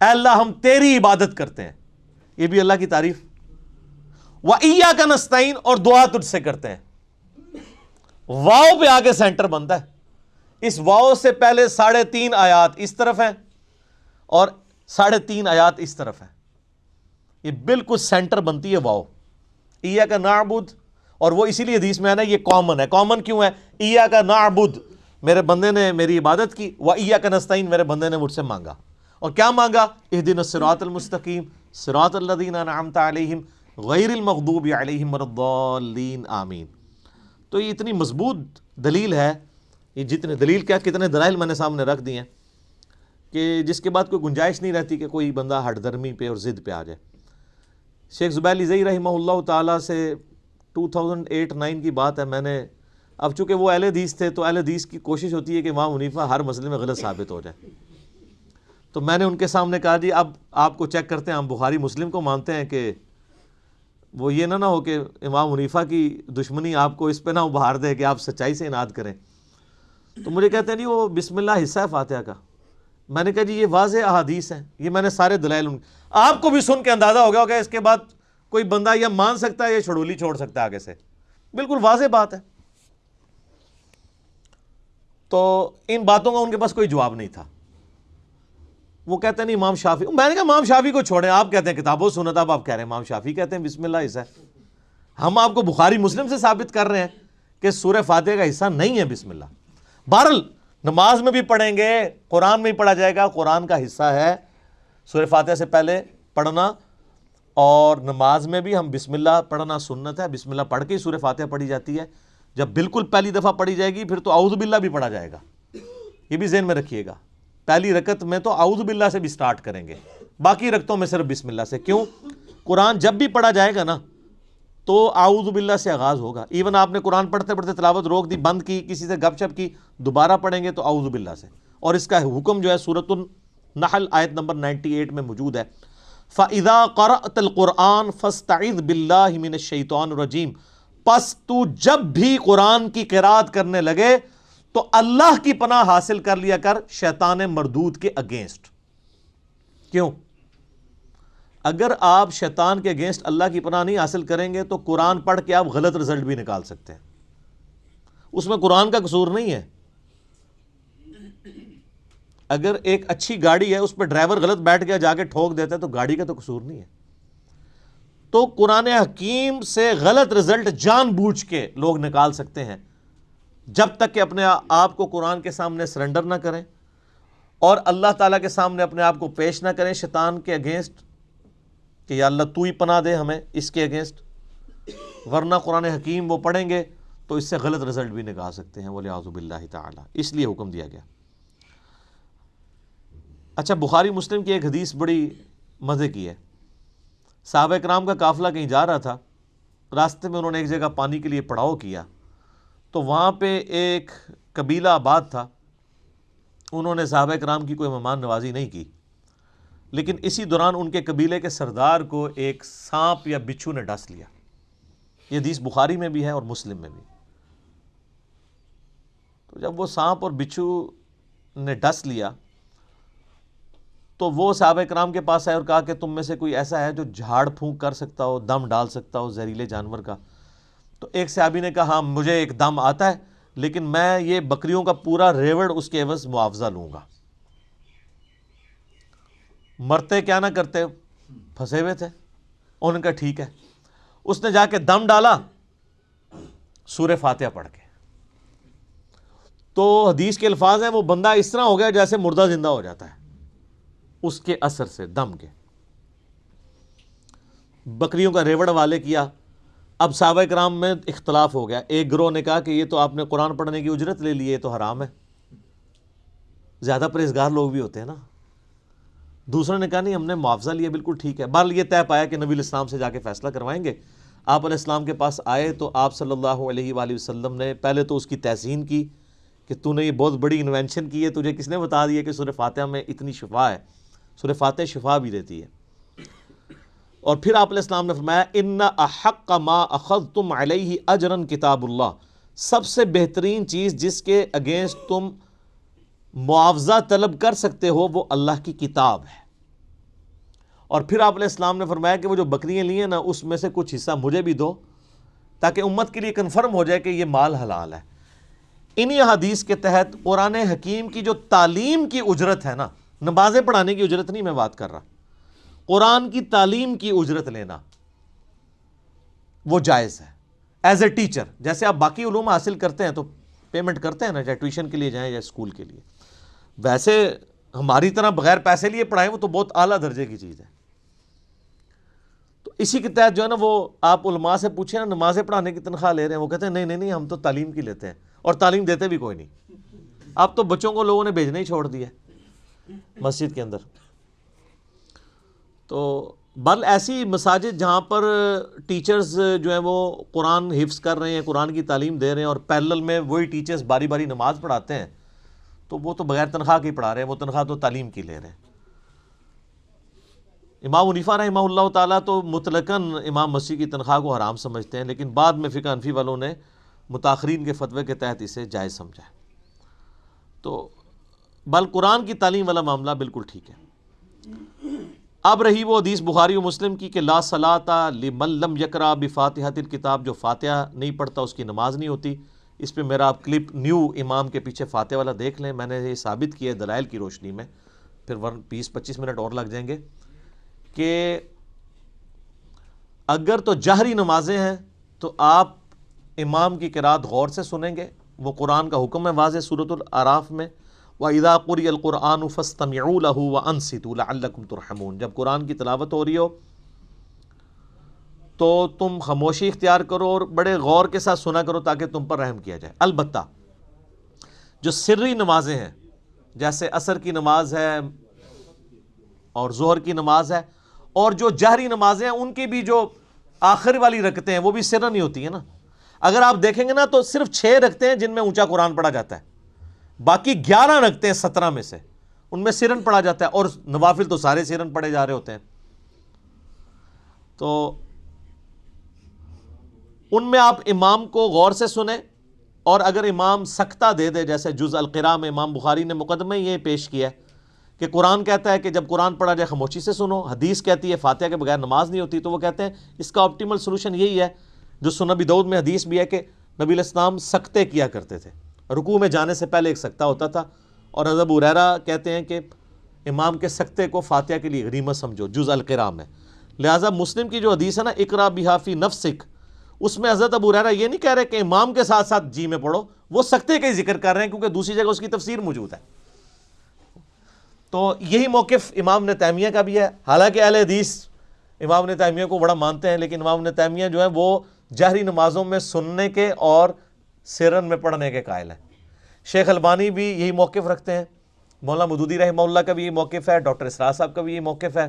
اے اللہ ہم تیری عبادت کرتے ہیں، یہ بھی اللہ کی تعریف، و ایاک نستعین، اور دعا تجھ سے کرتے ہیں۔ واؤ پہ آگے سینٹر بنتا ہے، اس واؤ سے پہلے 3.5 آیات اس طرف ہیں اور 3.5 آیات اس طرف ہیں، یہ بالکل سینٹر بنتی ہے واؤ، ایاک نعبد، اور وہ اسی لیے حدیث میں ہے نا یہ کامن ہے۔ کامن کیوں ہے؟ ایاک نعبد میرے بندے نے میری عبادت کی، و ایاک نستعین میرے بندے نے مجھ سے مانگا، اور کیا مانگا؟ اہدنا الصراط المستقیم صراط الذین انعمت علیہم غیر المغضوب علیہم ولا الضالین آمین۔ تو یہ اتنی مضبوط دلیل ہے، یہ جتنے دلیل کیا کتنے دلائل میں نے سامنے رکھ دی ہیں کہ جس کے بعد کوئی گنجائش نہیں رہتی کہ کوئی بندہ ہٹ درمی پہ اور ضد پہ آ جائے۔ شیخ زبیر لیزئی رحمہ اللہ تعالیٰ سے 2008-9 کی بات ہے، میں نے، اب چونکہ وہ اہل حدیث تھے تو اہل حدیث کی کوشش ہوتی ہے کہ امام حنیفہ ہر مسئلے میں غلط ثابت ہو جائے، تو میں نے ان کے سامنے کہا جی اب آپ کو چیک کرتے ہیں، ہم بخاری مسلم کو مانتے ہیں کہ وہ یہ نہ ہو کہ امام حنیفہ کی دشمنی آپ کو اس پہ نہ ابھار دے کہ آپ سچائی سے اناد کریں۔ تو مجھے کہتے ہیں جی وہ بسم اللہ حصہ ہے فاتحہ کا۔ میں نے کہا جی یہ واضح احادیث ہیں، یہ میں نے سارے دلائل آپ کو بھی سن کے اندازہ ہو گیا ہوگا، اس کے بعد کوئی بندہ یا مان سکتا ہے یا چھڑولی چھوڑ سکتا ہے آگے سے، بالکل واضح بات ہے۔ تو ان باتوں کا ان کے پاس کوئی جواب نہیں تھا۔ وہ کہتے ہیں نہیں امام شافعی، میں نے کہا امام شافعی کو چھوڑیں، آپ کہتے ہیں کتاب و سنت، اب آپ کہہ رہے ہیں امام شافعی کہتے ہیں بسم اللہ حصہ ہے۔ ہم آپ کو بخاری مسلم سے ثابت کر رہے ہیں کہ سورہ فاتحہ کا حصہ نہیں ہے بسم اللہ۔ بہرحال نماز میں بھی پڑھیں گے، قرآن میں بھی پڑھا جائے گا، قرآن کا حصہ ہے سورہ فاتحہ سے پہلے پڑھنا، اور نماز میں بھی ہم بسم اللہ پڑھنا سنت ہے، بسم اللہ پڑھ کے ہی سورہ فاتحہ پڑھی جاتی ہے۔ جب بالکل پہلی دفعہ پڑھی جائے گی پھر تو اعوذ باللہ بھی پڑھا جائے گا، یہ بھی ذہن میں رکھیے گا۔ پہلی رکعت میں تو اعوذ باللہ سے بھی سٹارٹ کریں گے، باقی رکعتوں میں صرف بسم اللہ سے۔ کیوں؟ قرآن جب بھی پڑھا جائے گا نا تو اعوذ باللہ سے آغاز ہوگا۔ ایون آپ نے قرآن پڑھتے پڑھتے تلاوت روک دی، بند کی، کسی سے گپ شپ کی، دوبارہ پڑھیں گے تو اعوذ باللہ سے۔ اور اس کا حکم جو ہے سورۃ النحل آیت نمبر 98 میں موجود ہے، فَإِذَا قَرَأْتَ الْقُرْآنَ فَاسْتَعِذْ بِاللَّهِ مِنَ الشَّيْطَانِ الرَّجِيمِ، پس تو جب بھی قرآن کی قرات کرنے لگے تو اللہ کی پناہ حاصل کر لیا کر شیطان مردود کے اگینسٹ۔ کیوں؟ اگر آپ شیطان کے اگینسٹ اللہ کی پناہ نہیں حاصل کریں گے تو قرآن پڑھ کے آپ غلط رزلٹ بھی نکال سکتے ہیں، اس میں قرآن کا قصور نہیں ہے۔ اگر ایک اچھی گاڑی ہے اس پہ ڈرائیور غلط بیٹھ گیا جا کے ٹھوک دیتا ہے تو گاڑی کا تو قصور نہیں ہے۔ تو قرآن حکیم سے غلط رزلٹ جان بوجھ کے لوگ نکال سکتے ہیں، جب تک کہ اپنے آپ کو قرآن کے سامنے سرنڈر نہ کریں اور اللہ تعالیٰ کے سامنے اپنے آپ کو پیش نہ کریں شیطان کے اگینسٹ کہ یا اللہ تو ہی پناہ دے ہمیں اس کے اگینسٹ، ورنہ قرآن حکیم وہ پڑھیں گے تو اس سے غلط رزلٹ بھی نکال سکتے ہیں، وَلِعَوْذُ بِاللَّهِ تعالیٰ، اس لیے حکم دیا گیا۔ اچھا، بخاری مسلم کی ایک حدیث بڑی مزے کی ہے۔ صحابہ کرام کا قافلہ کہیں جا رہا تھا، راستے میں انہوں نے ایک جگہ پانی کے لیے پڑاؤ کیا، تو وہاں پہ ایک قبیلہ آباد تھا، انہوں نے صحابہ کرام کی کوئی مہمان نوازی نہیں کی، لیکن اسی دوران ان کے قبیلے کے سردار کو ایک سانپ یا بچھو نے ڈس لیا۔ یہ حدیث بخاری میں بھی ہے اور مسلم میں بھی۔ تو جب وہ سانپ اور بچھو نے ڈس لیا تو وہ صحابہ کرام کے پاس آئے اور کہا کہ تم میں سے کوئی ایسا ہے جو جھاڑ پھونک کر سکتا ہو، دم ڈال سکتا ہو زہریلے جانور کا؟ تو ایک صحابی نے کہا ہاں مجھے ایک دم آتا ہے، لیکن میں یہ بکریوں کا پورا ریوڑ اس کے عوض معاوضہ لوں گا۔ مرتے کیا نہ کرتے، پھنسے ہوئے تھے، انہوں نے کہا ٹھیک ہے۔ اس نے جا کے دم ڈالا سورہ فاتحہ پڑھ کے، تو حدیث کے الفاظ ہیں وہ بندہ اس طرح ہو گیا جیسے مردہ زندہ ہو جاتا ہے اس کے اثر سے، دم کے۔ بکریوں کا ریوڑ والے کیا۔ اب صحابہ کرام میں اختلاف ہو گیا، ایک گروہ نے کہا کہ یہ تو آپ نے قرآن پڑھنے کی اجرت لے لی ہے، یہ تو حرام ہے، زیادہ پرہیزگار لوگ بھی ہوتے ہیں نا۔ دوسروں نے کہا نہیں ہم نے معاوضہ لیا، بالکل ٹھیک ہے۔ بہرحال یہ طے پایا کہ نبی علیہ السلام سے جا کے فیصلہ کروائیں گے۔ آپ علیہ السلام کے پاس آئے تو آپ صلی اللہ علیہ وآلہ وسلم نے پہلے تو اس کی تحسین کی کہ تو نے یہ بہت بڑی انوینشن کی ہے، تجھے کس نے بتا دیا کہ سورہ فاتحہ میں اتنی شفا ہے؟ سورہ فاتحہ شفا بھی دیتی ہے۔ اور پھر آپ علیہ السلام نے فرمایا ان احق ما اخذتم علیہ اجرا کتاب اللہ، سب سے بہترین چیز جس کے اگینسٹ تم معاوضہ طلب کر سکتے ہو وہ اللہ کی کتاب ہے۔ اور پھر آپ علیہ السلام نے فرمایا کہ وہ جو بکریاں لی ہیں نا اس میں سے کچھ حصہ مجھے بھی دو تاکہ امت کے لیے کنفرم ہو جائے کہ یہ مال حلال ہے۔ انہی حدیث کے تحت قرآن حکیم کی جو تعلیم کی اجرت ہے نا، نمازیں پڑھانے کی اجرت نہیں میں بات کر رہا، قرآن کی تعلیم کی اجرت لینا وہ جائز ہے ایز اے ٹیچر۔ جیسے آپ باقی علوم حاصل کرتے ہیں تو پیمنٹ کرتے ہیں نا، چاہے ٹیوشن کے لیے جائیں یا اسکول کے لیے، ویسے ہماری طرح بغیر پیسے لیے پڑھائیں وہ تو بہت اعلیٰ درجے کی چیز ہے۔ تو اسی کے تحت جو ہے نا وہ آپ علماء سے پوچھیں نا نمازیں پڑھانے کی تنخواہ لے رہے ہیں، وہ کہتے ہیں نہیں نہیں نہیں ہم تو تعلیم کی لیتے ہیں، اور تعلیم دیتے بھی کوئی نہیں۔ اب تو بچوں کو لوگوں نے بھیجنا ہی چھوڑ دیا مسجد کے اندر۔ تو بل ایسی مساجد جہاں پر ٹیچرز جو ہیں وہ قرآن حفظ کر رہے ہیں، قرآن کی تعلیم دے رہے ہیں، اور پیرلل میں وہی ٹیچرز باری باری نماز پڑھاتے ہیں، تو وہ تو بغیر تنخواہ کے ہی پڑھا رہے ہیں، وہ تنخواہ تو تعلیم کی لے رہے ہیں۔ امام حنیفہ رحمہ اللہ تعالیٰ تو مطلقاً امام مسیح کی تنخواہ کو حرام سمجھتے ہیں، لیکن بعد میں فقہ حنفی والوں نے متاخرین کے فتوے کے تحت اسے جائز سمجھا ہے۔ تو بل قرآن کی تعلیم والا معاملہ بالکل ٹھیک ہے۔ اب رہی وہ حدیث بخاری و مسلم کی کہ لا صلاۃ لمن لم یقرأ بفاتحۃ الکتاب، جو فاتحہ نہیں پڑھتا اس کی نماز نہیں ہوتی۔ اس پہ میرا آپ کلپ نیو امام کے پیچھے فاتحہ والا دیکھ لیں، میں نے یہ ثابت کیا ہے دلائل کی روشنی میں، پھر 20-25 منٹ اور لگ جائیں گے، کہ اگر تو جہری نمازیں ہیں تو آپ امام کی قرات غور سے سنیں گے، وہ قرآن کا حکم ہے واضح سورۃ الاعراف میں، وَإِذَا قُرِئَ الْقُرْآنُ فَاسْتَمِعُوا لَهُ وَأَنصِتُوا لَعَلَّكُمْ تُرْحَمُونَ، جب قرآن کی تلاوت ہو رہی ہو تو تم خاموشی اختیار کرو اور بڑے غور کے ساتھ سنا کرو تاکہ تم پر رحم کیا جائے۔ البتہ جو سری نمازیں ہیں جیسے عصر کی نماز ہے اور ظہر کی نماز ہے، اور جو جہری نمازیں ہیں ان کی بھی جو آخر والی رکعتیں ہیں وہ بھی سرن ہی ہوتی ہیں نا۔ اگر آپ دیکھیں گے نا تو صرف 6 رکعتیں ہیں جن میں اونچا قرآن پڑھا جاتا ہے، باقی 11 رکعتیں 17 میں سے ان میں سرن پڑھا جاتا ہے، اور نوافل تو سارے سرن پڑھے جا رہے ہوتے ہیں۔ تو ان میں آپ امام کو غور سے سنیں، اور اگر امام سکتہ دے دے، جیسے جز القراء میں امام بخاری نے مقدمہ یہ پیش کیا ہے کہ قرآن کہتا ہے کہ جب قرآن پڑھا جائے خاموشی سے سنو، حدیث کہتی ہے فاتحہ کے بغیر نماز نہیں ہوتی، تو وہ کہتے ہیں اس کا آپٹیمل سولوشن یہی ہے جو سنن ابی داؤد میں حدیث بھی ہے کہ نبی علیہ السلام سکتے کیا کرتے تھے، رکوع میں جانے سے پہلے ایک سکتہ ہوتا تھا، اور حضرت ابو ہریرہ کہتے ہیں کہ امام کے سکتے کو فاتحہ کے لیے غنیمت سمجھو، جز القراء میں۔ لہٰذا مسلم کی جو حدیث ہے نا اقرا بہا فی نفسک، اس میں حضرت ابو ہریرہ یہ نہیں کہہ رہے کہ امام کے ساتھ ساتھ جی میں پڑھو، وہ سکتے کا ہی ذکر کر رہے ہیں کیونکہ دوسری جگہ اس کی تفسیر موجود ہے۔ تو یہی موقف امام ابن تیمیہ کا بھی ہے، حالانکہ اہل حدیث امام ابن تیمیہ کو بڑا مانتے ہیں، لیکن امام ابن تیمیہ جو ہے وہ جہری نمازوں میں سننے کے اور سرن میں پڑھنے کے قائل ہیں۔ شیخ البانی بھی یہی موقف رکھتے ہیں، مولانا مودودی رحمہ اللہ کا بھی یہ موقف ہے، ڈاکٹر اسرار صاحب کا بھی یہ موقف ہے،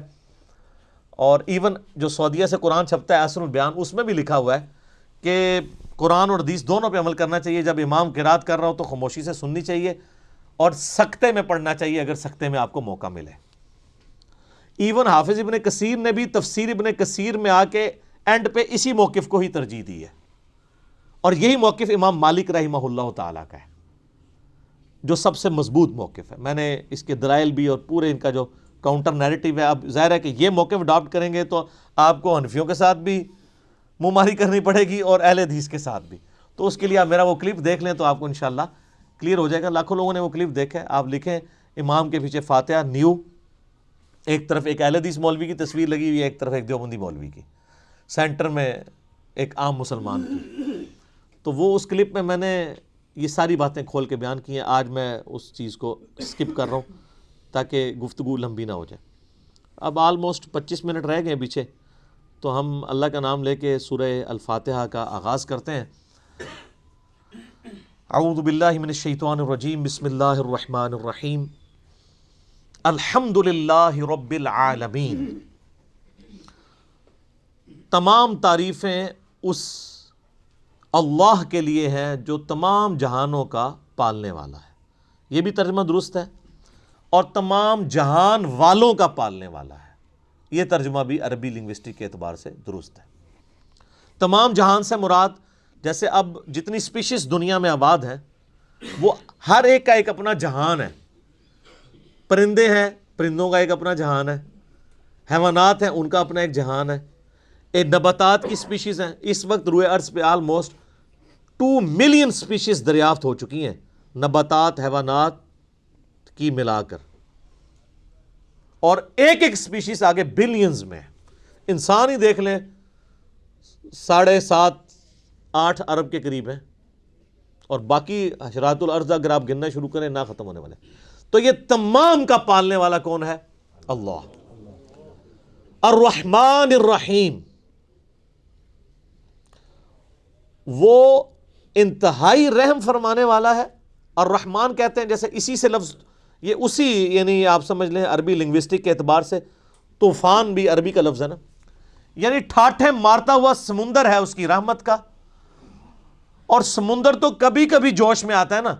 اور ایون جو سعودیہ سے قرآن چھپتا ہے احسن البیان، اس میں بھی لکھا ہوا ہے کہ قرآن اور حدیث دونوں پہ عمل کرنا چاہیے، جب امام قرات کر رہا ہو تو خاموشی سے سننی چاہیے، اور سکتے میں پڑھنا چاہیے اگر سکتے میں آپ کو موقع ملے۔ ایون حافظ ابن کثیر نے بھی تفسیر ابن کثیر میں آ کے اینڈ پہ اسی موقف کو ہی ترجیح دی ہے، اور یہی موقف امام مالک رحمہ اللہ تعالیٰ کا ہے جو سب سے مضبوط موقف ہے۔ میں نے اس کے دلائل بھی اور پورے ان کا جو کاؤنٹر نیریٹو ہے، اب ظاہر ہے کہ یہ موقف اڈاپٹ کریں گے تو آپ کو حنفیوں کے ساتھ بھی منہ ماری کرنی پڑے گی اور اہل حدیث کے ساتھ بھی، تو اس کے لیے آپ میرا وہ کلپ دیکھ لیں تو آپ کو انشاءاللہ کلیئر ہو جائے گا۔ لاکھوں لوگوں نے وہ کلپ دیکھا ہے، آپ لکھیں امام کے پیچھے فاتحہ نیو، ایک طرف ایک اہل حدیث مولوی کی تصویر لگی ہوئی ہے، ایک طرف ایک دیوبندی مولوی کی، سینٹر میں ایک عام مسلمان کی۔ تو وہ اس کلپ میں نے یہ ساری باتیں کھول کے بیان کی ہیں، آج میں اس چیز کو سکپ کر رہا ہوں تاکہ گفتگو لمبی نہ ہو جائے۔ اب آلموسٹ 25 منٹ رہ گئے پیچھے، تو ہم اللہ کا نام لے کے سورہ الفاتحہ کا آغاز کرتے ہیں۔ اعوذ باللہ من الشیطان الرجیم، بسم اللہ الرحمن الرحیم، الحمد للہ رب العالمین۔ تمام تعریفیں اس اللہ کے لیے ہیں جو تمام جہانوں کا پالنے والا ہے، یہ بھی ترجمہ درست ہے، اور تمام جہان والوں کا پالنے والا ہے، یہ ترجمہ بھی عربی لنگوسٹک کے اعتبار سے درست ہے۔ تمام جہان سے مراد جیسے اب جتنی سپیشیز دنیا میں آباد ہیں وہ ہر ایک کا ایک اپنا جہان ہے، پرندے ہیں، پرندوں کا ایک اپنا جہان ہے، حیوانات ہیں، ان کا اپنا ایک جہان ہے، ایک نباتات کی سپیشیز ہیں۔ اس وقت روئے ارض پہ آلموسٹ 2 ملین سپیشیز دریافت ہو چکی ہیں، نباتات حیوانات کی ملا کر، اور ایک ایک سپیشیز آگے بلینز میں۔ انسان ہی دیکھ لیں 7.5-8 ارب کے قریب ہیں، اور باقی حشرات الارض اگر آپ گننا شروع کریں نہ ختم ہونے والے۔ تو یہ تمام کا پالنے والا کون ہے؟ اللہ۔ الرحمن الرحیم، وہ انتہائی رحم فرمانے والا ہے۔ الرحمن کہتے ہیں جیسے اسی سے لفظ یہ اسی یعنی آپ سمجھ لیں عربی لنگوسٹک کے اعتبار سے طوفان بھی عربی کا لفظ ہے نا، یعنی ٹھاٹھے مارتا ہوا سمندر ہے اس کی رحمت کا، اور سمندر تو کبھی کبھی جوش میں آتا ہے نا،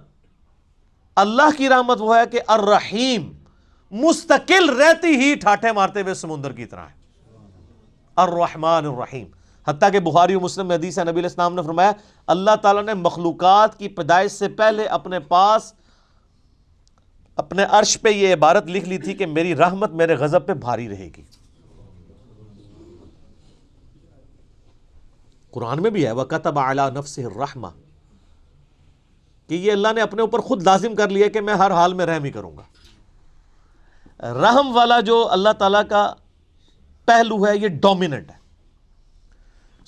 اللہ کی رحمت وہ ہے کہ الرحیم مستقل رہتی ہی ٹھاٹھے مارتے ہوئے سمندر کی طرح ہے، الرحمن الرحیم۔ حتیٰ کہ بخاری و مسلم میں حدیث ہے، نبی علیہ السلام نے فرمایا اللہ تعالیٰ نے مخلوقات کی پیدائش سے پہلے اپنے پاس اپنے عرش پہ یہ عبارت لکھ لی تھی کہ میری رحمت میرے غضب پہ بھاری رہے گی۔ قرآن میں بھی ہے وَكَتَبَ عَلَى نَفْسِهِ الرَّحْمَةِ، کہ یہ اللہ نے اپنے اوپر خود لازم کر لیا کہ میں ہر حال میں رحم ہی کروں گا۔ رحم والا جو اللہ تعالیٰ کا پہلو ہے یہ ڈومیننٹ ہے۔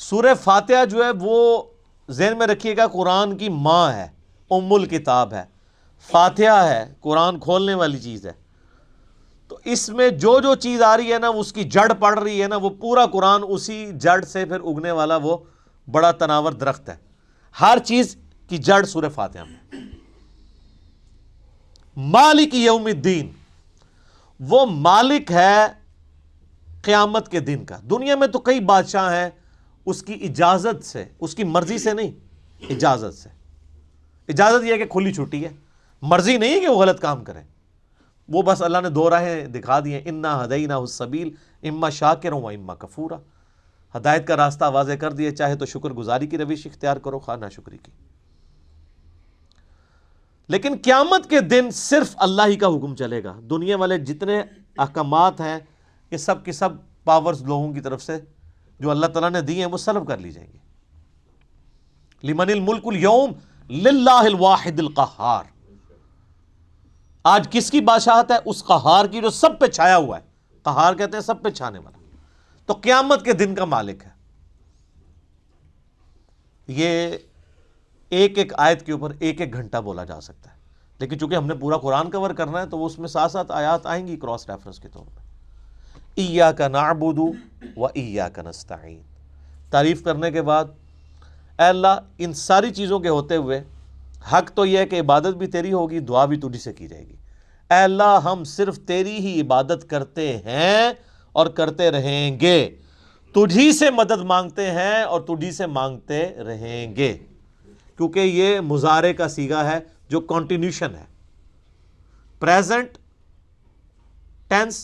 سورہ فاتحہ جو ہے وہ ذہن میں رکھیے گا قرآن کی ماں ہے، ام الکتاب ہے، فاتحہ ہے، قرآن کھولنے والی چیز ہے۔ تو اس میں جو جو چیز آ رہی ہے نا اس کی جڑ پڑ رہی ہے نا، وہ پورا قرآن اسی جڑ سے پھر اگنے والا وہ بڑا تناور درخت ہے۔ ہر چیز کی جڑ سورہ فاتحہ میں۔ مالک یوم الدین، وہ مالک ہے قیامت کے دن کا۔ دنیا میں تو کئی بادشاہ ہیں، اس کی اجازت سے، اس کی مرضی سے نہیں، اجازت سے۔ اجازت یہ ہے کہ کھلی چھٹی ہے، مرضی نہیں ہے کہ وہ غلط کام کریں، وہ بس اللہ نے 2 راہیں دکھا دی ہیں، انا ہدیناہ السبیل اما شاکرا و اما کفورا۔ ہدایت کا راستہ واضح کر دیے، چاہے تو شکر گزاری کی روش اختیار کرو، خواہ ناشکری کی۔ لیکن قیامت کے دن صرف اللہ ہی کا حکم چلے گا. دنیا والے جتنے احکامات ہیں یہ سب کی سب پاورز لوگوں کی طرف سے جو اللہ تعالیٰ نے دی ہیں وہ سلب کر لی جائیں گی. لمن الملک اليوم للہ الواحد القہار. آج کس کی بادشاہت ہے؟ اس قہار کی جو سب پہ چھایا ہوا ہے. قہار کہتے ہیں سب پہ چھانے والا. تو قیامت کے دن کا مالک ہے. یہ ایک ایک آیت کے اوپر ایک ایک گھنٹہ بولا جا سکتا ہے، لیکن چونکہ ہم نے پورا قرآن کور کرنا ہے تو وہ اس میں ساتھ ساتھ آیات آئیں گی کراس ریفرنس کے طور پہ. ایاک نعبد و ایاک نستعین. تعریف کرنے کے بعد اے اللہ ان ساری چیزوں کے ہوتے ہوئے حق تو یہ ہے کہ عبادت بھی تیری ہوگی، دعا بھی تجھی سے کی جائے گی. اے اللہ ہم صرف تیری ہی عبادت کرتے ہیں اور کرتے رہیں گے، تجھی سے مدد مانگتے ہیں اور تجھی سے مانگتے رہیں گے. کیونکہ یہ مضارع کا صیغہ ہے جو کنٹینیوشن ہے. پریزنٹ ٹینس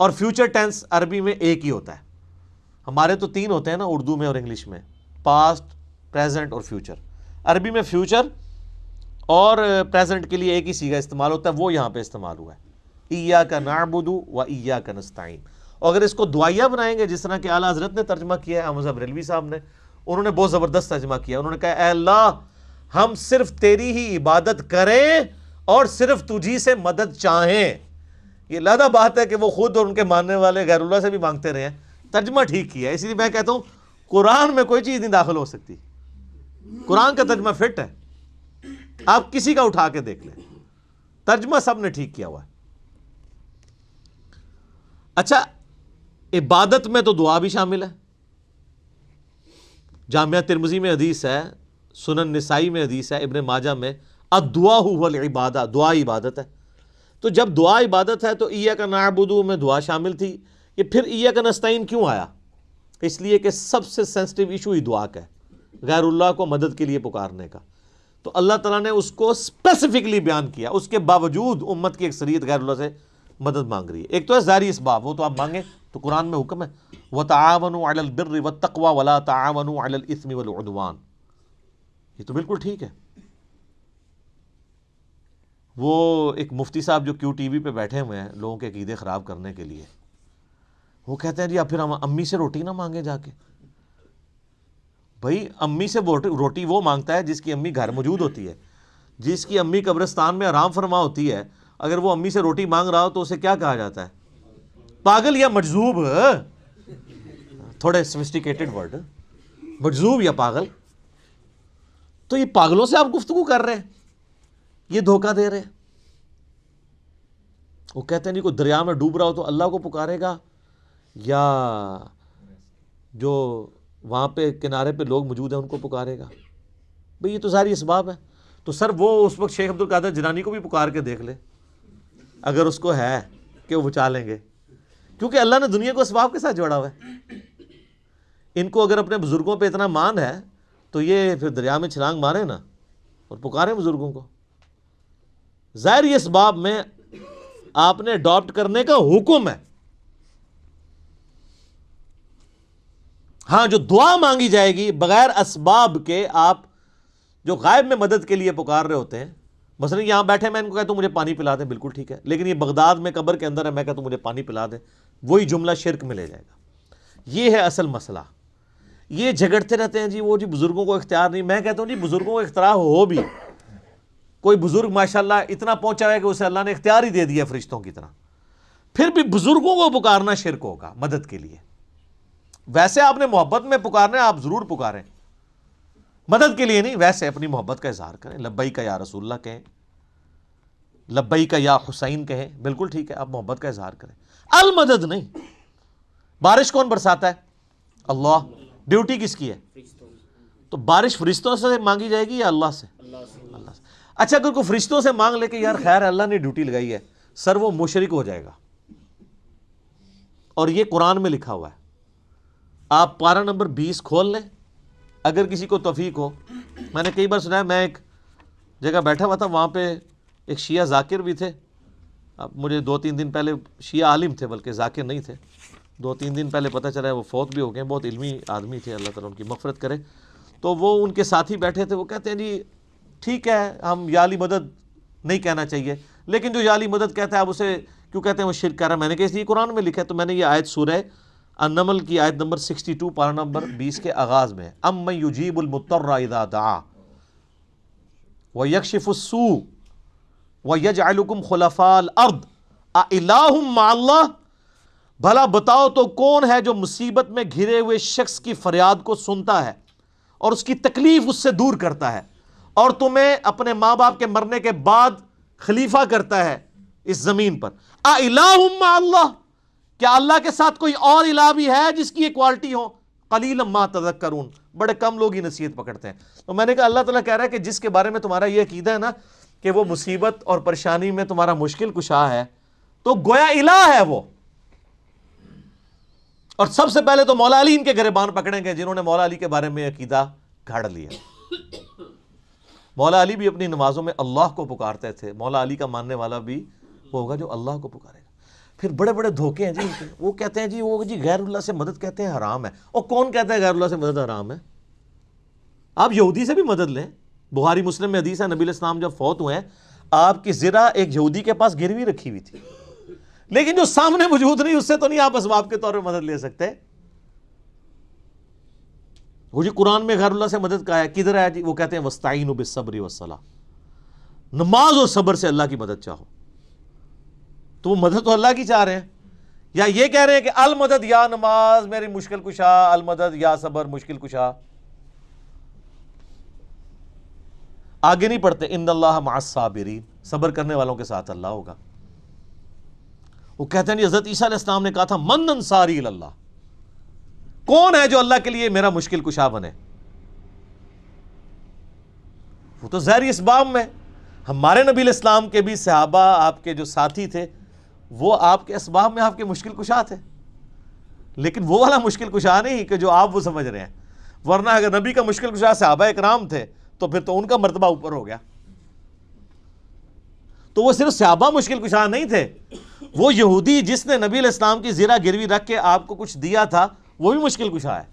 اور فیوچر ٹینس عربی میں ایک ہی ہوتا ہے. ہمارے تو تین ہوتے ہیں نا اردو میں اور انگلش میں، پاسٹ، پریزنٹ اور فیوچر. عربی میں فیوچر اور پریزنٹ کے لیے ایک ہی صیغہ استعمال ہوتا ہے، وہ یہاں پہ استعمال ہوا ہے. ایاک نعبد و ایاک نستعین. اور اگر اس کو دعائیہ بنائیں گے جس طرح کہ اعلیٰ حضرت نے ترجمہ کیا ہے، احمد صاحب بریلوی صاحب نے، انہوں نے بہت زبردست ترجمہ کیا. انہوں نے کہا اے اللہ ہم صرف تیری ہی عبادت کریں اور صرف تجھی سے مدد چاہیں. یہ علیحدہ بات ہے کہ وہ خود اور ان کے ماننے والے غیر اللہ سے بھی مانگتے رہے ہیں. ترجمہ ٹھیک کیا ہے. اسی لیے میں کہتا ہوں قرآن میں کوئی چیز نہیں داخل ہو سکتی. قرآن کا ترجمہ فٹ ہے، آپ کسی کا اٹھا کے دیکھ لیں، ترجمہ سب نے ٹھیک کیا ہوا ہے. اچھا عبادت میں تو دعا بھی شامل ہے. جامعہ ترمذی میں حدیث ہے، سنن نسائی میں حدیث ہے، ابن ماجہ میں الدعاء هو العبادہ، دعا عبادت ہے. تو جب دعا عبادت ہے تو ایاک نعبد میں دعا شامل تھی. یہ پھر ایاک نستعین کیوں آیا؟ اس لیے کہ سب سے سینسٹیو ایشو ہی دعا کا ہے، غیر اللہ کو مدد کے لیے پکارنے کا. تو اللہ تعالیٰ نے اس کو اسپیسیفکلی بیان کیا. اس کے باوجود امت کی اکثریت غیر اللہ سے مدد مانگ رہی ہے. ایک تو ہے ظاہری اسباب، وہ تو آپ مانگیں، تو قرآن میں حکم ہے وَتَعَاوَنُوا عَلَى الْبِرِّ وَالتَّقْوَى وَلَا تَعَاوَنُوا عَلَى الْإِثْمِ وَالْعُدْوَانِ. یہ تو بالکل ٹھیک ہے. وہ ایک مفتی صاحب جو کیو ٹی وی پہ بیٹھے ہوئے ہیں لوگوں کے عقیدے خراب کرنے کے لیے، وہ کہتے ہیں جی اب پھر ہم امی سے روٹی نہ مانگیں جا کے. بھائی امی سے روٹی وہ مانگتا ہے جس کی امی گھر موجود ہوتی ہے، جس کی امی قبرستان میں آرام فرما ہوتی ہے. اگر وہ امی سے روٹی مانگ رہا ہو تو اسے کیا کہا جاتا ہے؟ پاگل یا مجذوب. تھوڑے سوفسٹیکیٹڈ ورڈ، مجذوب یا پاگل. تو یہ پاگلوں سے آپ گفتگو کر رہے ہیں، یہ دھوکہ دے رہے ہیں. وہ کہتے ہیں جی کوئی دریا میں ڈوب رہا ہو تو اللہ کو پکارے گا یا جو وہاں پہ کنارے پہ لوگ موجود ہیں ان کو پکارے گا. بھئی یہ تو ساری اسباب ہے. تو سر وہ اس وقت شیخ عبد القادر جیلانی کو بھی پکار کے دیکھ لے اگر اس کو ہے کہ وہ بچا لیں گے، کیونکہ اللہ نے دنیا کو اسباب کے ساتھ جوڑا ہوا ہے. ان کو اگر اپنے بزرگوں پہ اتنا مان ہے تو یہ پھر دریا میں چھلانگ مارے نا اور پکاریں بزرگوں کو. ظاہر اسباب میں آپ نے اڈاپٹ کرنے کا حکم ہے. ہاں جو دعا مانگی جائے گی بغیر اسباب کے، آپ جو غائب میں مدد کے لیے پکار رہے ہوتے ہیں، مثلا یہاں بیٹھے میں ان کو کہتا ہوں مجھے پانی پلا دیں، بالکل ٹھیک ہے. لیکن یہ بغداد میں قبر کے اندر ہے، میں کہتا ہوں مجھے پانی پلا دیں، وہی جملہ شرک میں لے جائے گا. یہ ہے اصل مسئلہ. یہ جھگڑتے رہتے ہیں جی وہ جی بزرگوں کو اختیار نہیں. میں کہتا ہوں جی بزرگوں کو اختیار ہو بھی، کوئی بزرگ ماشاءاللہ اتنا پہنچا ہے کہ اسے اللہ نے اختیار ہی دے دیا فرشتوں کی طرح، پھر بھی بزرگوں کو پکارنا شرک ہوگا مدد کے لیے. ویسے آپ نے محبت میں پکارنا ہے، آپ ضرور پکاریں، مدد کے لیے نہیں، ویسے اپنی محبت کا اظہار کریں. لبیک یا رسول اللہ کہیں، لبیک یا حسین کہیں، بالکل ٹھیک ہے، آپ محبت کا اظہار کریں. المدد نہیں. بارش کون برساتا ہے؟ اللہ. ڈیوٹی کس کی ہے؟ تو بارش فرشتوں سے مانگی جائے گی یا اللہ سے؟ اللہ سے. اچھا اگر کوئی فرشتوں سے مانگ لے کہ یار خیر اللہ نے ڈیوٹی لگائی ہے، سر وہ مشرک ہو جائے گا. اور یہ قرآن میں لکھا ہوا ہے. آپ پارہ نمبر 20 کھول لیں اگر کسی کو توفیق ہو. میں نے کئی بار سنا ہے، میں ایک جگہ بیٹھا ہوا تھا، وہاں پہ ایک شیعہ ذاکر بھی تھے. اب مجھے 2-3 دن پہلے، شیعہ عالم تھے بلکہ ذاکر نہیں تھے، 2-3 دن پہلے پتہ چلا ہے وہ فوت بھی ہو گئے. بہت علمی آدمی تھے، اللہ تعالیٰ ان کی مغفرت کرے. تو وہ ان کے ساتھی بیٹھے تھے، وہ کہتے ہیں جی ٹھیک ہے ہم یا علی مدد نہیں کہنا چاہیے. لیکن جو یالی مدد کہتا ہے آپ اسے کیوں کہتے ہیں وہ شرک کر رہا ہے؟ میں نے کہا اس لیے قرآن میں لکھا ہے. تو میں نے یہ آیت سورہ النمل کی آیت نمبر 62 پارہ نمبر 20 کے آغاز میں امن یجیب المضطر اذا دعا ویکشف السوء ویجعلکم خلفاء الارض االہ مع اللہ، بھلا بتاؤ تو کون ہے جو مصیبت میں گھرے ہوئے شخص کی فریاد کو سنتا ہے اور اس کی تکلیف اس سے دور کرتا ہے اور تمہیں اپنے ماں باپ کے مرنے کے بعد خلیفہ کرتا ہے اس زمین پر. االہ مع اللہ، کیا اللہ کے ساتھ کوئی اور الہ بھی ہے جس کی یہ کوالٹی ہو؟ قلیلا ما تذکرون، بڑے کم لوگ ہی نصیحت پکڑتے ہیں. تو میں نے کہا اللہ تعالیٰ کہہ رہا ہے کہ جس کے بارے میں تمہارا یہ عقیدہ ہے نا کہ وہ مصیبت اور پریشانی میں تمہارا مشکل کشا ہے، تو گویا الہ ہے وہ. اور سب سے پہلے تو مولا علی ان کے گریبان پکڑیں گے جنہوں نے مولا علی کے بارے میں عقیدہ گھڑ لیا. مولا علی بھی اپنی نمازوں میں اللہ کو پکارتے تھے. مولا علی کا ماننے والا بھی وہ ہوگا جو اللہ کو پکارے گا. پھر بڑے بڑے دھوکے ہیں جی ان کے. وہ کہتے ہیں جی وہ جی غیر اللہ سے مدد کہتے ہیں حرام ہے. اور کون کہتا ہے غیر اللہ سے مدد حرام ہے؟ آپ یہودی سے بھی مدد لیں. بخاری مسلم میں حدیث ہے نبی علیہ السلام جب فوت ہوئے ہیں آپ کی زرہ ایک یہودی کے پاس گروی رکھی ہوئی تھی، لیکن جو سامنے موجود نہیں اس سے تو نہیں آپ اسباب کے طور پہ مدد لے سکتے. وہ جی قرآن میں غیر اللہ سے مدد کا ہے، کدھر ہے جی؟ وہ کہتے ہیں وَاسْتَعِینُوا بِالصَّبْرِ وَالصَّلَاةِ، نماز اور صبر سے اللہ کی مدد چاہو. تو وہ مدد تو اللہ کی چاہ رہے ہیں، یا یہ کہہ رہے ہیں کہ المدد یا نماز میری مشکل کشا، المدد یا صبر مشکل کشا. آگے نہیں پڑھتے ان اللہ مع الصابرین، صبر کرنے والوں کے ساتھ اللہ ہوگا. وہ کہتے ہیں جی حضرت عیسیٰ علیہ السلام نے کہا تھا من انصاری اللہ، کون ہے جو اللہ کے لیے میرا مشکل کشا بنے؟ وہ تو ظاہری اسباب میں. ہمارے نبی علیہ السلام کے بھی صحابہ آپ کے جو ساتھی تھے وہ آپ کے اسباب میں آپ کے مشکل کشا تھے، لیکن وہ والا مشکل کشا نہیں کہ جو آپ وہ سمجھ رہے ہیں. ورنہ اگر نبی کا مشکل کشا صحابہ اکرام تھے تو پھر تو ان کا مرتبہ اوپر ہو گیا. تو وہ صرف صحابہ مشکل کشا نہیں تھے، وہ یہودی جس نے نبی علیہ السلام کی زرہ گروی رکھ کے آپ کو کچھ دیا تھا وہ بھی مشکل کشا ہے.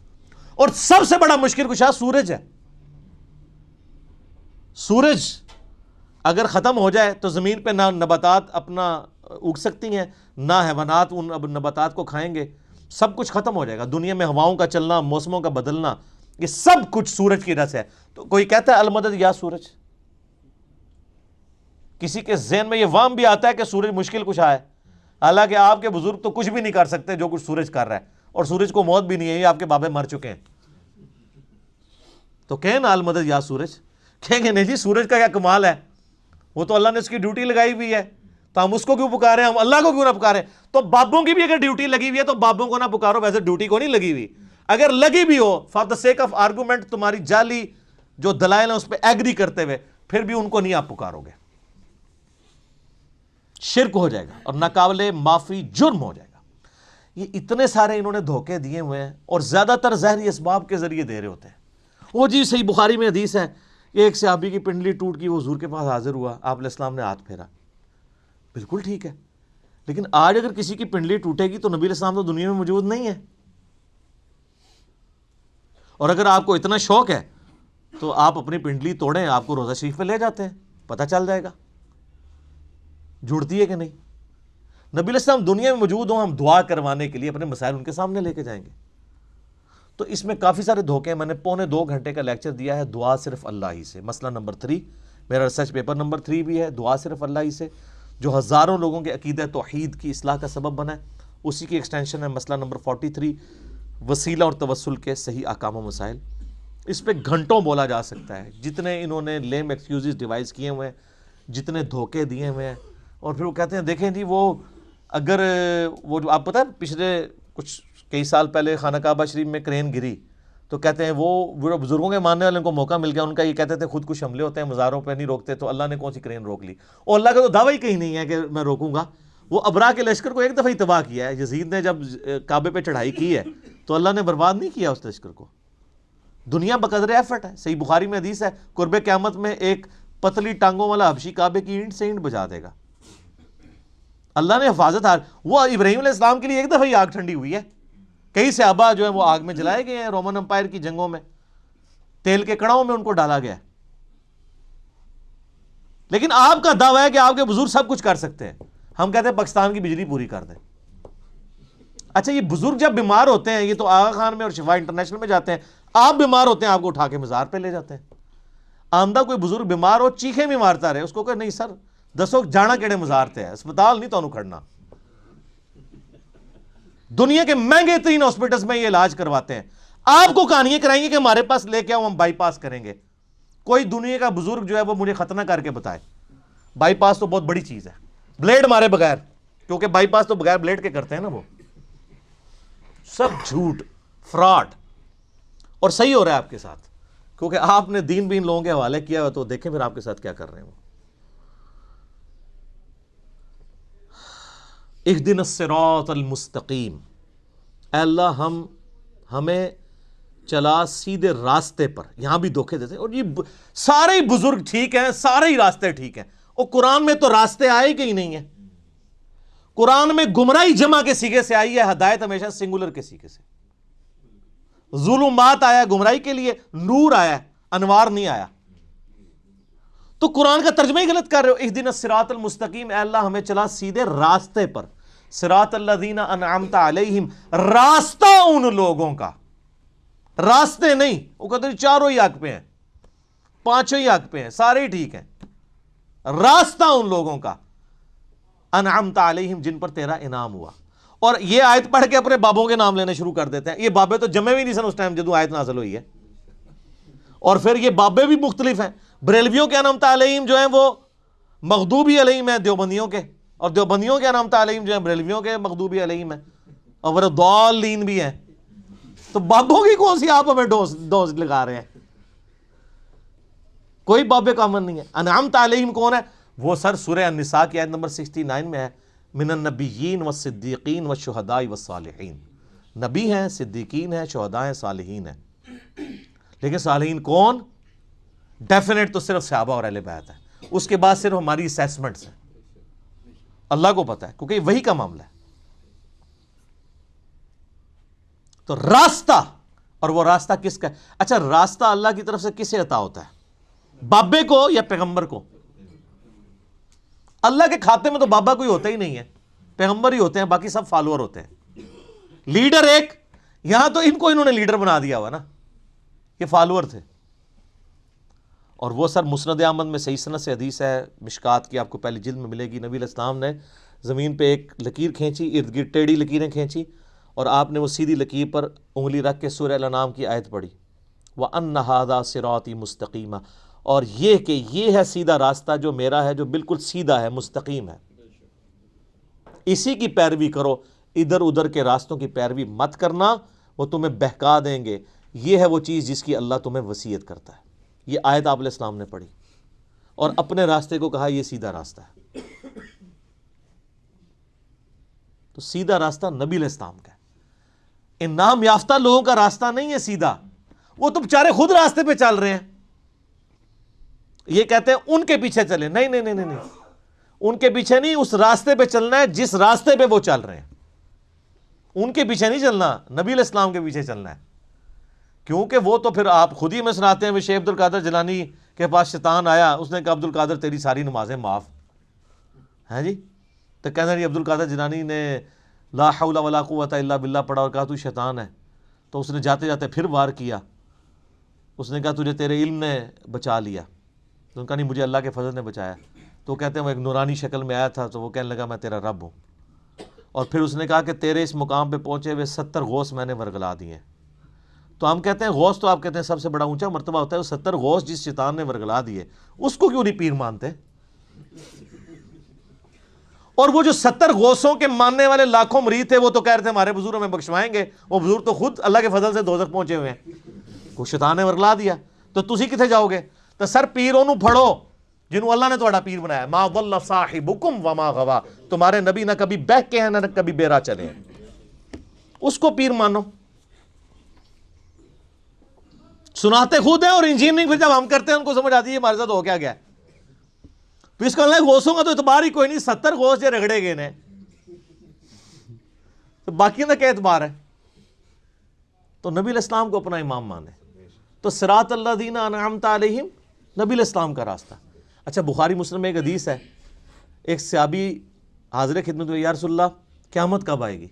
اور سب سے بڑا مشکل کشا سورج ہے. سورج اگر ختم ہو جائے تو زمین پہ نہ نباتات اپنا اگ سکتی ہیں، نہ حیوانات ان نباتات کو کھائیں گے. سب کچھ ختم ہو جائے گا. دنیا میں ہواؤں کا چلنا، موسموں کا بدلنا، یہ سب کچھ سورج کی وجہ سے ہے. تو کوئی کہتا ہے المدد یا سورج، کسی کے ذہن میں یہ وہم بھی آتا ہے کہ سورج مشکل کشا ہے، حالانکہ آپ کے بزرگ تو کچھ بھی نہیں کر سکتے جو کچھ سورج کر رہا ہے، اور سورج کو موت بھی نہیں ہے، یہ آپ کے بابے مر چکے ہیں. تو کہیں نا المدد یا سورج، کہیں گے نہیں جی سورج کا کیا کمال ہے، وہ تو اللہ نے اس کی ڈیوٹی لگائی ہوئی ہے، تو ہم اس کو کیوں پکارے، ہم اللہ کو کیوں نہ پکارے؟ تو بابوں کی بھی اگر ڈیوٹی لگی ہوئی ہے تو بابوں کو نہ پکارو. ویسے ڈیوٹی کو نہیں لگی ہوئی، اگر لگی بھی ہو for the sake of argument, تمہاری جعلی جو دلائل ہیں اس پہ ایگری کرتے ہوئے، پھر بھی ان کو نہیں آپ پکارو گے. شرک ہو جائے گا اور ناقابل معافی جرم ہو جائے گا. یہ اتنے سارے انہوں نے دھوکے دیے ہوئے ہیں اور زیادہ تر ظاہری اسباب کے ذریعے دے رہے ہوتے ہیں. وہ جی صحیح بخاری میں حدیث ہے، ایک صحابی کی پنڈلی ٹوٹ گئی، وہ حضور کے پاس حاضر ہوا، آپ علیہ السلام نے ہاتھ پھیرا. بالکل ٹھیک ہے، لیکن آج اگر کسی کی پنڈلی ٹوٹے گی تو نبی علیہ السلام تو دنیا میں موجود نہیں ہے. اور اگر آپ کو اتنا شوق ہے تو آپ اپنی پنڈلی توڑیں، آپ کو روضہ شریف پہ لے جاتے ہیں، پتہ چل جائے گا جڑتی ہے کہ نہیں. نبی علیہ السلام دنیا میں موجود ہوں، ہم دعا کروانے کے لیے اپنے مسائل ان کے سامنے لے کے جائیں گے. تو اس میں کافی سارے دھوکے ہیں. میں نے 2.25 گھنٹے کا لیکچر دیا ہے دعا صرف اللہ ہی سے. مسئلہ نمبر 3 میرا ریسرچ پیپر نمبر 3 بھی ہے، دعا صرف اللہ ہی سے، جو ہزاروں لوگوں کے عقیدہ توحید کی اصلاح کا سبب بنا ہے. اسی کی ایکسٹینشن ہے مسئلہ نمبر 43 وسیلہ اور توسل کے صحیح احکام و مسائل. اس پہ گھنٹوں بولا جا سکتا ہے، جتنے انہوں نے لیم ایکسکیوزز ڈیوائز کیے ہوئے ہیں، جتنے دھوکے دیے ہوئے ہیں. اور پھر وہ کہتے ہیں دیکھیں جی وہ اگر وہ جو آپ پتہ ہے پچھلے کچھ کئی سال پہلے خانہ کعبہ شریف میں کرین گری تو کہتے ہیں وہ بزرگوں کے ماننے والوں کو موقع مل گیا ان کا. یہ کہتے تھے خود کچھ حملے ہوتے ہیں مزاروں پہ نہیں روکتے، تو اللہ نے کون سی کرین روک لی؟ اور اللہ کا تو دعویٰ ہی کہیں نہیں ہے کہ میں روکوں گا. وہ ابرا کے لشکر کو ایک دفعہ ہی تباہ کیا ہے. یزید نے جب کعبے پہ چڑھائی کی ہے تو اللہ نے برباد نہیں کیا اس لشکر کو. دنیا بقدر ایفرٹ ہے. صحیح بخاری میں حدیث ہے قرب قیامت میں ایک پتلی ٹانگوں والا حبشی کعبے کی اینٹ سے اینٹ بجا دے گا. اللہ نے حفاظت وہ ابراہیم علیہ السلام کے لیے ایک دفعہ ہی آگ ٹھنڈی ہوئی ہے. کئی صحابہ جو ہیں وہ آگ میں جلائے گئے ہیں. رومن امپائر کی جنگوں میں تیل کے کڑاؤں میں ان کو ڈالا گیا. لیکن آپ کا دعویٰ ہے کہ آپ کے بزرگ سب کچھ کر سکتے ہیں. ہم کہتے ہیں پاکستان کی بجلی پوری کر دیں. اچھا یہ بزرگ جب بیمار ہوتے ہیں، یہ تو آغا خان میں اور شفا انٹرنیشنل میں جاتے ہیں، آپ بیمار ہوتے ہیں آپ کو اٹھا کے مزار پہ لے جاتے ہیں. آمدہ کوئی بزرگ بیمار ہو چیخیں بھی مارتا رہے، اس کو کہ نہیں سر دسو جانا کیڑے مزار تے ہے، اسپتال نہیں تو کھڑنا. دنیا کے مہنگے ترین ہاسپٹلز میں یہ علاج کرواتے ہیں. آپ کو کہانیاں کرائیں گے کہ ہمارے پاس لے کے آؤ ہم بائی پاس کریں گے. کوئی دنیا کا بزرگ جو ہے وہ مجھے ختنہ کر کے بتائے. بائی پاس تو بہت بڑی چیز ہے، بلیڈ مارے بغیر، کیونکہ بائی پاس تو بغیر بلیڈ کے کرتے ہیں نا. وہ سب جھوٹ فراڈ. اور صحیح ہو رہا ہے آپ کے ساتھ، کیونکہ آپ نے دین بین لوگوں کے حوالے کیا ہوا. تو دیکھیں پھر آپ کے ساتھ کیا کر رہے ہیں وہ. اہدنا الصراط المستقیم، اے اللہ ہمیں چلا سیدھے راستے پر. یہاں بھی دھوکے دیتے ہیں. اور یہ سارے ہی بزرگ ٹھیک ہیں، سارے ہی راستے ٹھیک ہیں. اور قرآن میں تو راستے آئے کہ ہی نہیں ہیں. قرآن میں گمراہی جمع کے سیغے سے آئی ہے، ہدایت ہمیشہ سنگولر کے سیغے سے. ظلمات آیا گمراہی کے لیے، نور آیا، انوار نہیں آیا. تو قرآن کا ترجمہ ہی غلط کر رہے ہو. اہدنا الصراط المستقیم، اے اللہ ہمیں چلا سیدھے راستے پر. صراط الذین انعمت علیہم، راستہ ان لوگوں کا، راستے نہیں. وہ کہتے ہیں چاروں ہی حق پہ ہیں، پانچوں ہی حق پہ ہیں، سارے ہی ٹھیک ہیں. راستہ ان لوگوں کا انعمت علیہم، جن پر تیرا انعام ہوا. اور یہ آیت پڑھ کے اپنے بابوں کے نام لینے شروع کر دیتے ہیں. یہ بابے تو جمے بھی نہیں سن اس ٹائم جدو آیت نازل ہوئی ہے. اور پھر یہ بابے بھی مختلف ہیں. بریلویوں کے انعمت علیہم جو ہیں وہ مغضوبی علیہم ہیں دیوبندیوں کے، اور دیوبندیوں کے انعمت علیہم جو ہیں بریلویوں کے مغضوبی علیہم ہیں، اور وہ ضالین بھی ہیں. تو بابوں کی کون سی آپ ہمیں ڈوز لگا رہے ہیں؟ کوئی بابے کا امن نہیں ہے. انعمت علیہم کون ہے؟ وہ سر سورہ النساء کی آیت نمبر 69 میں ہے، من النبیین والصدیقین والشہداء والصالحین. نبی ہیں، صدیقین ہیں، شہداء ہیں، صالحین ہیں. لیکن صالحین کون؟ ڈیفینیٹ تو صرف صحابہ اور اہل بیت ہے. اس کے بعد صرف ہماری اسیسمنٹس ہیں. اللہ کو پتہ ہے کیونکہ یہ وہی کا معاملہ ہے. تو راستہ، اور وہ راستہ کس کا ہے؟ اچھا راستہ اللہ کی طرف سے کسے عطا ہوتا ہے؟ بابے کو یا پیغمبر کو؟ اللہ کے کھاتے میں تو بابا کوئی ہوتا ہی نہیں ہے، پیغمبر ہی ہوتے ہیں، باقی سب فالوور ہوتے ہیں. لیڈر ایک، یہاں تو ان کو انہوں نے لیڈر بنا دیا ہوا نا، یہ فالوور تھے. اور وہ سر مسند احمد میں صحیح سند سے حدیث ہے، مشکات کی آپ کو پہلی جلد میں ملے گی. نبی علیہ السلام نے زمین پہ ایک لکیر کھینچی، ارد گرد ٹیڑھی لکیریں کھینچی، اور آپ نے وہ سیدھی لکیر پر انگلی رکھ کے سورہ الانعام کی آیت پڑھی، وَأَنَّ هَذَا صِرَاطِي مُسْتَقِيمًا، اور یہ کہ یہ ہے سیدھا راستہ جو میرا ہے، جو بالکل سیدھا ہے، مستقیم ہے. اسی کی پیروی کرو، ادھر ادھر کے راستوں کی پیروی مت کرنا، وہ تمہیں بہکا دیں گے. یہ ہے وہ چیز جس کی اللہ تمہیں وصیت کرتا ہے. یہ آیت آپ علیہ السلام نے پڑھی اور اپنے راستے کو کہا یہ سیدھا راستہ ہے. تو سیدھا راستہ نبی علیہ السلام کا ہے. ان نام یافتہ لوگوں کا راستہ نہیں ہے سیدھا. وہ تو بیچارے خود راستے پہ چل رہے ہیں. یہ کہتے ہیں ان کے پیچھے چلے. نہیں نہیں نہیں نہیں، ان کے پیچھے نہیں، اس راستے پہ چلنا ہے جس راستے پہ وہ چل رہے ہیں. ان کے پیچھے نہیں چلنا، نبی علیہ السلام کے پیچھے چلنا ہے. کیونکہ وہ تو پھر آپ خود ہی میں سناتے ہیں، شیخ عبد القادر جیلانی کے پاس شیطان آیا، اس نے کہا عبد القادر تیری ساری نمازیں معاف ہیں جی. تو کہنا جی عبد القادر جیلانی نے لا حول ولا قوت الا باللہ پڑھا اور کہا تو شیطان ہے. تو اس نے جاتے جاتے پھر وار کیا. اس نے کہا تجھے تیرے علم نے بچا لیا. تو ان کا نہیں، مجھے اللہ کے فضل نے بچایا. تو کہتے ہیں وہ ایک نورانی شکل میں آیا تھا، تو وہ کہنے لگا میں تیرا رب ہوں. اور پھر اس نے کہا کہ تیرے اس مقام پہ پہنچے ہوئے 70 غوث میں نے ورگلا دیے. تو ہم کہتے ہیں غوث تو آپ کہتے ہیں سب سے بڑا اونچا مرتبہ ہوتا ہے. وہ 70 غوث جس شیطان نے ورگلا دیے اس کو کیوں نہیں پیر مانتے؟ اور وہ جو 70 غوثوں کے ماننے والے لاکھوں مرید تھے، وہ تو کہہ رہے تھے ہمارے بزرگ ہمیں بخشوائیں گے. وہ بزرگ تو خود اللہ کے فضل سے دوزخ پہنچے ہوئے ہیں. وہ شیطان نے ورگلا دیا. تو تسی کتنے جاؤ گے؟ تو سر پیر انہوں پڑھو جنہوں اللہ نے تھوڑا پیر بنایا. ما ضل صاحبکم وما غوا، تمہارے نبی نہ کبھی بہک کے ہیں نہ کبھی بیرا چلے ہیں. اس کو پیر مانو. سناتے خود ہیں اور انجینئرنگ پھر جب ہم کرتے ہیں ان کو سمجھ آتی ہے ہمارے ساتھ ہو کیا گیا. پھر اس کا اللہ غوثوں کا تو اعتبار ہی کوئی نہیں. 70 غوث جو رگڑے گئے نے تو باقی کا کیا اعتبار ہے؟ تو نبی علیہ السلام کو اپنا امام مانے. تو صراط الذین انعمت علیہم نبی علیہ السلام کا راستہ. اچھا بخاری مسلم میں ایک حدیث ہے، ایک صحابی حاضر خدمت میں، یا رسول اللہ قیامت کب آئے گی؟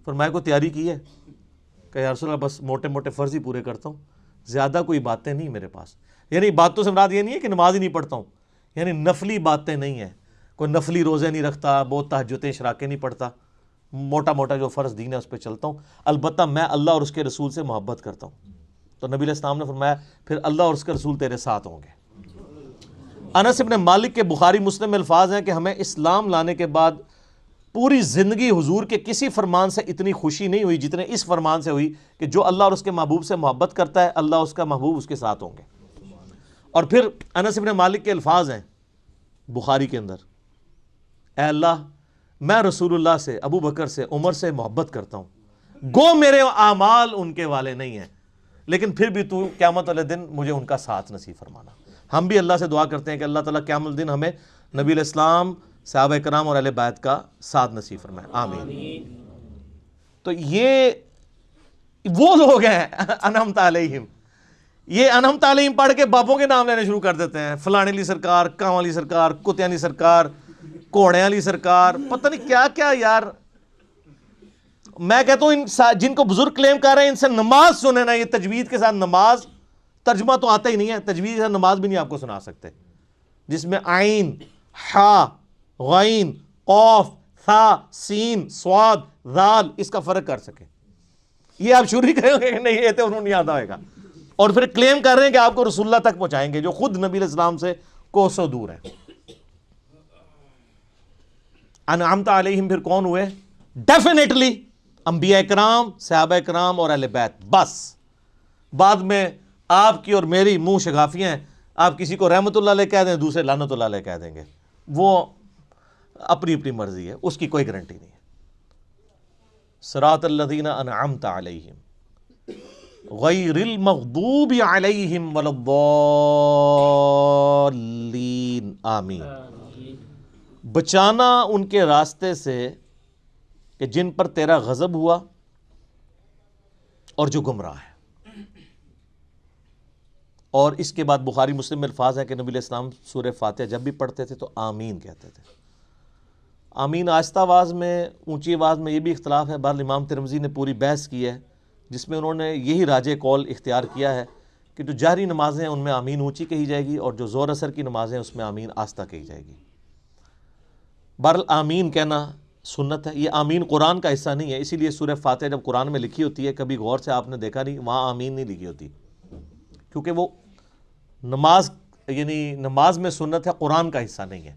فرمایا کو تیاری کی ہے؟ کہ یا رسول اللہ بس موٹے موٹے فرض ہی پورے کرتا ہوں، زیادہ کوئی باتیں نہیں میرے پاس. یعنی باتوں سے مراد یہ نہیں ہے کہ نماز ہی نہیں پڑھتا ہوں، یعنی نفلی باتیں نہیں ہیں، کوئی نفلی روزے نہیں رکھتا، بہت تہجدیں اشراقیں نہیں پڑھتا، موٹا موٹا جو فرض دین ہے اس پہ چلتا ہوں. البتہ میں اللہ اور اس کے رسول سے محبت کرتا ہوں. تو نبی علیہ السلام نے فرمایا پھر اللہ اور اس کے رسول تیرے ساتھ ہوں گے. انس بن مالک کے بخاری مسلم میں الفاظ ہیں کہ ہمیں اسلام لانے کے بعد پوری زندگی حضور کے کسی فرمان سے اتنی خوشی نہیں ہوئی جتنے اس فرمان سے ہوئی کہ جو اللہ اور اس کے محبوب سے محبت کرتا ہے اللہ اس کا محبوب اس کے ساتھ ہوں گے. اور پھر انس بن مالک کے الفاظ ہیں بخاری کے اندر، اے اللہ میں رسول اللہ سے، ابو بکر سے، عمر سے محبت کرتا ہوں، گو میرے اعمال ان کے والے نہیں ہیں، لیکن پھر بھی تو قیامت والے دن مجھے ان کا ساتھ نصیب فرمانا. ہم بھی اللہ سے دعا کرتے ہیں کہ اللہ تعالیٰ قیامت الدن ہمیں نبی علیہ السلام، صحابہ کرام اور اہل بیت کا ساتھ نصیب فرمائے، آمین. تو یہ وہ لوگ ہیں انعمت علیہم، یہ انعمت علیہم پڑھ کے باپوں کے نام لینے شروع کر دیتے ہیں، فلانے علی سرکار، کاں علی سرکار، کتیاں علی سرکار، کوڑے علی سرکار، پتہ نہیں کیا کیا. یار میں کہتا ہوں ان جن کو بزرگ کلیم کر رہے ہیں ان سے نماز سنے نا، یہ تجوید کے ساتھ نماز، ترجمہ تو آتا ہی نہیں ہے، تجوید کے ساتھ نماز بھی نہیں آپ کو سنا سکتے، جس میں عین، حا، غین، قوف، ثا، سین، صاد، ذال اس کا فرق کر سکے. یہ آپ شروع ہی کریں گے کہ نہیں یہ تو انہوں نہیں یاد آئے گا، اور پھر کلیم کر رہے ہیں کہ آپ کو رسول اللہ تک پہنچائیں گے جو خود نبی علیہ السلام سے کوسوں دور ہیں. انعمت علیہم پھر کون ہوئے؟ ڈیفینیٹلی انبیاء کرام، صحابہ کرام اور اہل بیت. بس بعد میں آپ کی اور میری منہ شگافیاں ہیں، آپ کسی کو رحمت اللہ علیہ کہہ دیں، دوسرے لعنت اللہ علیہ کہہ دیں گے، وہ اپنی اپنی مرضی ہے، اس کی کوئی گارنٹی نہیں ہے. صراط الذین انعمت علیہم غیر المغضوب علیہم ولا الضالین، آمین. بچانا ان کے راستے سے کہ جن پر تیرا غضب ہوا اور جو گمراہ ہے. اور اس کے بعد بخاری مسلم میں الفاظ ہیں کہ نبی علیہ السلام سورہ فاتحہ جب بھی پڑھتے تھے تو آمین کہتے تھے. آمین آہستہ آواز میں، اونچی آواز میں، یہ بھی اختلاف ہے. بہرحال امام ترمذی نے پوری بحث کی ہے جس میں انہوں نے یہی راجح قول اختیار کیا ہے کہ جو جہری نمازیں ہیں ان میں آمین اونچی کہی جائے گی، اور جو زور اثر کی نمازیں ہیں اس میں آمین آہستہ کہی جائے گی. بہرحال آمین کہنا سنت ہے. یہ آمین قرآن کا حصہ نہیں ہے، اسی لیے سورہ فاتحہ جب قرآن میں لکھی ہوتی ہے کبھی غور سے آپ نے دیکھا نہیں وہاں آمین نہیں لکھی ہوتی، کیونکہ وہ نماز یعنی نماز میں سنت ہے، قرآن کا حصہ نہیں ہے.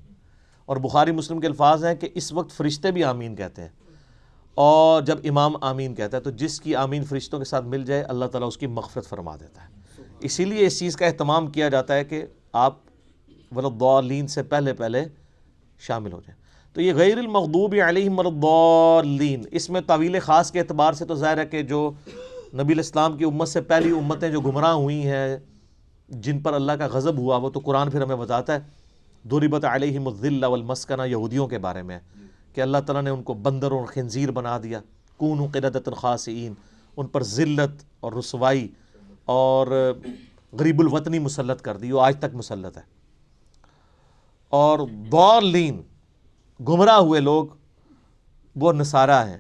اور بخاری مسلم کے الفاظ ہیں کہ اس وقت فرشتے بھی آمین کہتے ہیں، اور جب امام آمین کہتا ہے تو جس کی آمین فرشتوں کے ساتھ مل جائے اللہ تعالیٰ اس کی مغفرت فرما دیتا ہے. اسی لیے اس چیز کا اہتمام کیا جاتا ہے کہ آپ ولضالین سے پہلے پہلے شامل ہو جائیں. تو یہ غیر المغضوب علیہم ولضالین، اس میں طویل خاص کے اعتبار سے تو ظاہر ہے کہ جو نبی علیہ السلام کی امت سے پہلی امتیں جو گمراہ ہوئی ہیں، جن پر اللہ کا غضب ہوا، وہ تو قرآن پھر ہمیں بتاتا ہے. ضربت علیہم الذلہ والمسکنہ یہودیوں کے بارے میں کہ اللہ تعالیٰ نے ان کو بندر اور خنزیر بنا دیا، کونوا قردۃ خاسئین، ان پر ذلت اور رسوائی اور غریب الوطنی مسلط کر دی، وہ آج تک مسلط ہے. اور ضالین گمراہ ہوئے لوگ وہ نصارہ ہیں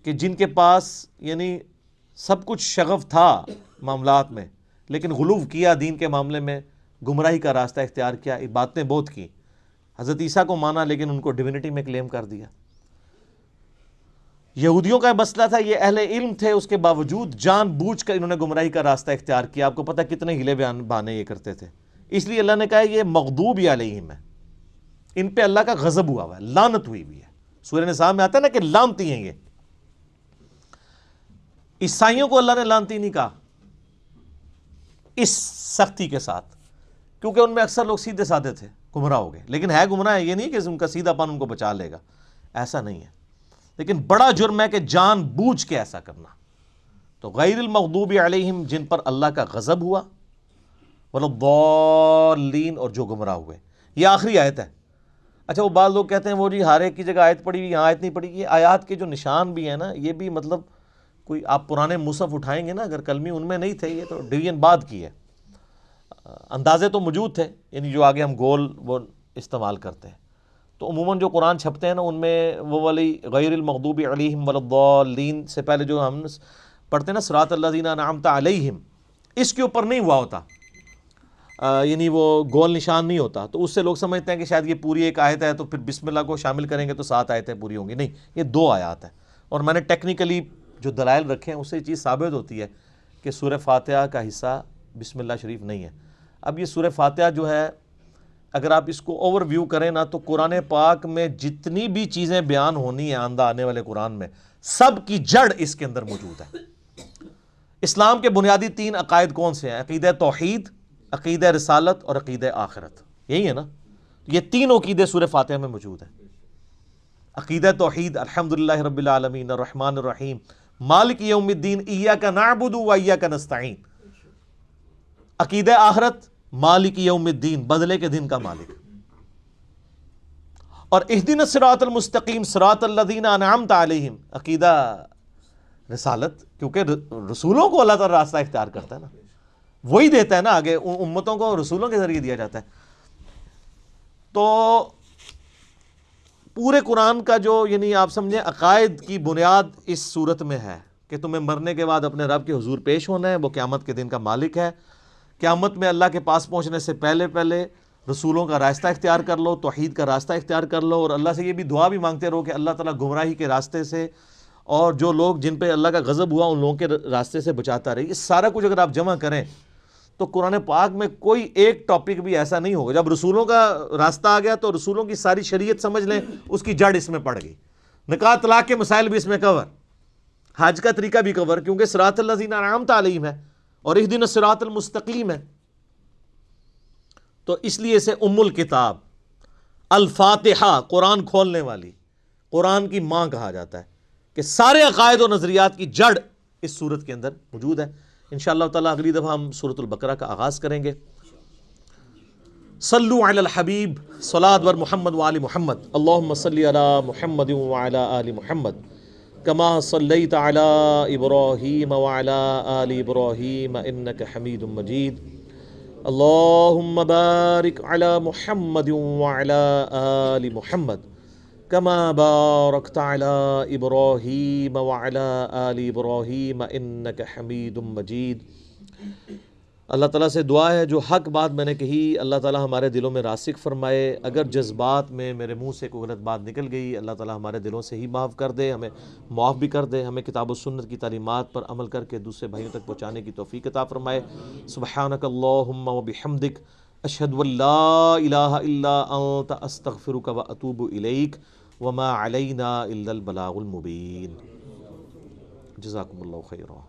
کہ جن کے پاس یعنی سب کچھ شغف تھا معاملات میں، لیکن غلو کیا دین کے معاملے میں، گمراہی کا راستہ اختیار کیا، باتیں بہت کی، حضرت عیسیٰ کو مانا لیکن ان کو ڈیوینٹی میں کلیم کر دیا. یہودیوں کا مسئلہ تھا، یہ اہل علم تھے، اس کے باوجود جان بوجھ کر انہوں نے گمراہی کا راستہ اختیار کیا. آپ کو پتہ کتنے ہیلے بہانے یہ کرتے تھے. اس لیے اللہ نے کہا یہ مغضوب علیہم ہے، ان پہ اللہ کا غضب ہوا ہے، لعنت ہوئی ہے. سورہ نساء میں آتا ہے نا کہ لعنتی ہیں یہ. عیسائیوں کو اللہ نے لعنتی نہیں کہا اس سختی کے ساتھ، کیونکہ ان میں اکثر لوگ سیدھے سادے تھے، گمراہ ہو گئے. لیکن ہے گمراہ ہے، یہ نہیں کہ ان کا سیدھا پن ان کو بچا لے گا، ایسا نہیں ہے. لیکن بڑا جرم ہے کہ جان بوجھ کے ایسا کرنا. تو غیر المغضوب علیہم جن پر اللہ کا غضب ہوا، والضالین اور جو گمراہ ہوئے. یہ آخری آیت ہے. اچھا وہ بعض لوگ کہتے ہیں وہ جی ہر ایک کی جگہ آیت پڑھی ہوئی، یہاں آیت نہیں پڑھی. یہ آیات کے جو نشان بھی ہیں نا، یہ بھی مطلب کوئی آپ پرانے مصحف اٹھائیں گے نا، اگر کلمی ان میں نہیں تھے، یہ تو ڈویژن بعد کی ہے. اندازے تو موجود تھے، یعنی جو آگے ہم گول وہ استعمال کرتے ہیں، تو عموماً جو قرآن چھپتے ہیں نا ان میں وہ والی غیر المغضوب علیہم ولا الضالین سے پہلے جو ہم پڑھتے ہیں نا صراط الذین انعمت علیہم، اس کے اوپر نہیں ہوا ہوتا، یعنی وہ گول نشان نہیں ہوتا، تو اس سے لوگ سمجھتے ہیں کہ شاید یہ پوری ایک آیت ہے تو پھر بسم اللہ کو شامل کریں گے تو 7 آیتیں پوری ہوں گی. نہیں، یہ 2 آیات ہیں. اور میں نے ٹیکنیکلی جو دلائل رکھے ہیں اس سے یہ چیز ثابت ہوتی ہے کہ سورہ فاتحہ کا حصہ بسم اللہ شریف نہیں ہے. اب یہ سورہ فاتحہ جو ہے اگر آپ اس کو اوور ویو کریں نا تو قرآن پاک میں جتنی بھی چیزیں بیان ہونی ہیں آئندہ آنے والے قرآن میں، سب کی جڑ اس کے اندر موجود ہے. اسلام کے بنیادی 3 عقائد کون سے ہیں؟ عقیدہ توحید، عقیدہ رسالت اور عقیدہ آخرت. یہی ہے نا، یہ 3 عقیدے سورہ فاتحہ میں موجود ہیں. عقیدہ توحید الحمدللہ رب العالمین الرحمن الرحیم مالک یوم الدین ایاک نعبد و ایاک نستعین. عقیدہ آخرت مالک یوم الدین، بدلے کے دن کا مالک. اور اہدنا الصراط المستقیم صراط الذین انعمت علیہم عقیدہ رسالت، کیونکہ رسولوں کو اللہ تعالی راستہ اختیار کرتا ہے نا، وہی دیتا ہے نا آگے، امتوں کو رسولوں کے ذریعے دیا جاتا ہے. تو پورے قرآن کا جو یعنی آپ سمجھیں عقائد کی بنیاد اس صورت میں ہے کہ تمہیں مرنے کے بعد اپنے رب کے حضور پیش ہونا ہے، وہ قیامت کے دن کا مالک ہے. قیامت میں اللہ کے پاس پہنچنے سے پہلے پہلے رسولوں کا راستہ اختیار کر لو، توحید کا راستہ اختیار کر لو، اور اللہ سے یہ بھی دعا بھی مانگتے رہو کہ اللہ تعالیٰ گمراہی کے راستے سے اور جو لوگ جن پہ اللہ کا غضب ہوا ان لوگوں کے راستے سے بچاتا رہے. یہ سارا کچھ اگر آپ جمع کریں تو قرآن پاک میں کوئی ایک ٹاپک بھی ایسا نہیں ہوگا. جب رسولوں کا راستہ آ گیا تو رسولوں کی ساری شریعت سمجھ لیں، اس کی جڑ اس میں پڑ گئی. نکاح طلاق کے مسائل بھی اس میں کور، حج کا طریقہ بھی کور، کیونکہ صراط الذین انعمت علیہم ہے اور اہدنا الصراط المستقیم ہے. تو اس لیے اسے ام الکتاب الفاتحہ، قرآن کھولنے والی، قرآن کی ماں کہا جاتا ہے کہ سارے عقائد و نظریات کی جڑ اس صورت کے اندر موجود ہے. انشاءاللہ تعالیٰ اگلی دفعہ ہم سورۃ البقرہ کا آغاز کریں گے. صلو علی الحبیب صلاۃ ور محمد وآل محمد. اللہم صلی علی محمد وعلی آل محمد کما صلیت علی ابراہیم وعلی آل ابراہیم انک حمید مجید. اللہم بارک علی محمد وعلی آل محمد کما بارکت علی ابراہیم وعلی آل ابراہیم انک حمید مجید. اللہ تعالیٰ سے دعا ہے جو حق بات میں نے کہی اللہ تعالیٰ ہمارے دلوں میں راسخ فرمائے. اگر جذبات میں میرے منہ سے کوئی غلط بات نکل گئی اللہ تعالیٰ ہمارے دلوں سے ہی معاف کر دے، ہمیں معاف بھی کر دے، ہمیں کتاب و سنت کی تعلیمات پر عمل کر کے دوسرے بھائیوں تک پہنچانے کی توفیق عطا فرمائے. سبحانک اللہم و بحمدک اشہد ان لا الہ الا انت استغفرک و اتوب الیک وما علینا الا البلاغ المبین. جزاکم اللہ خیرا.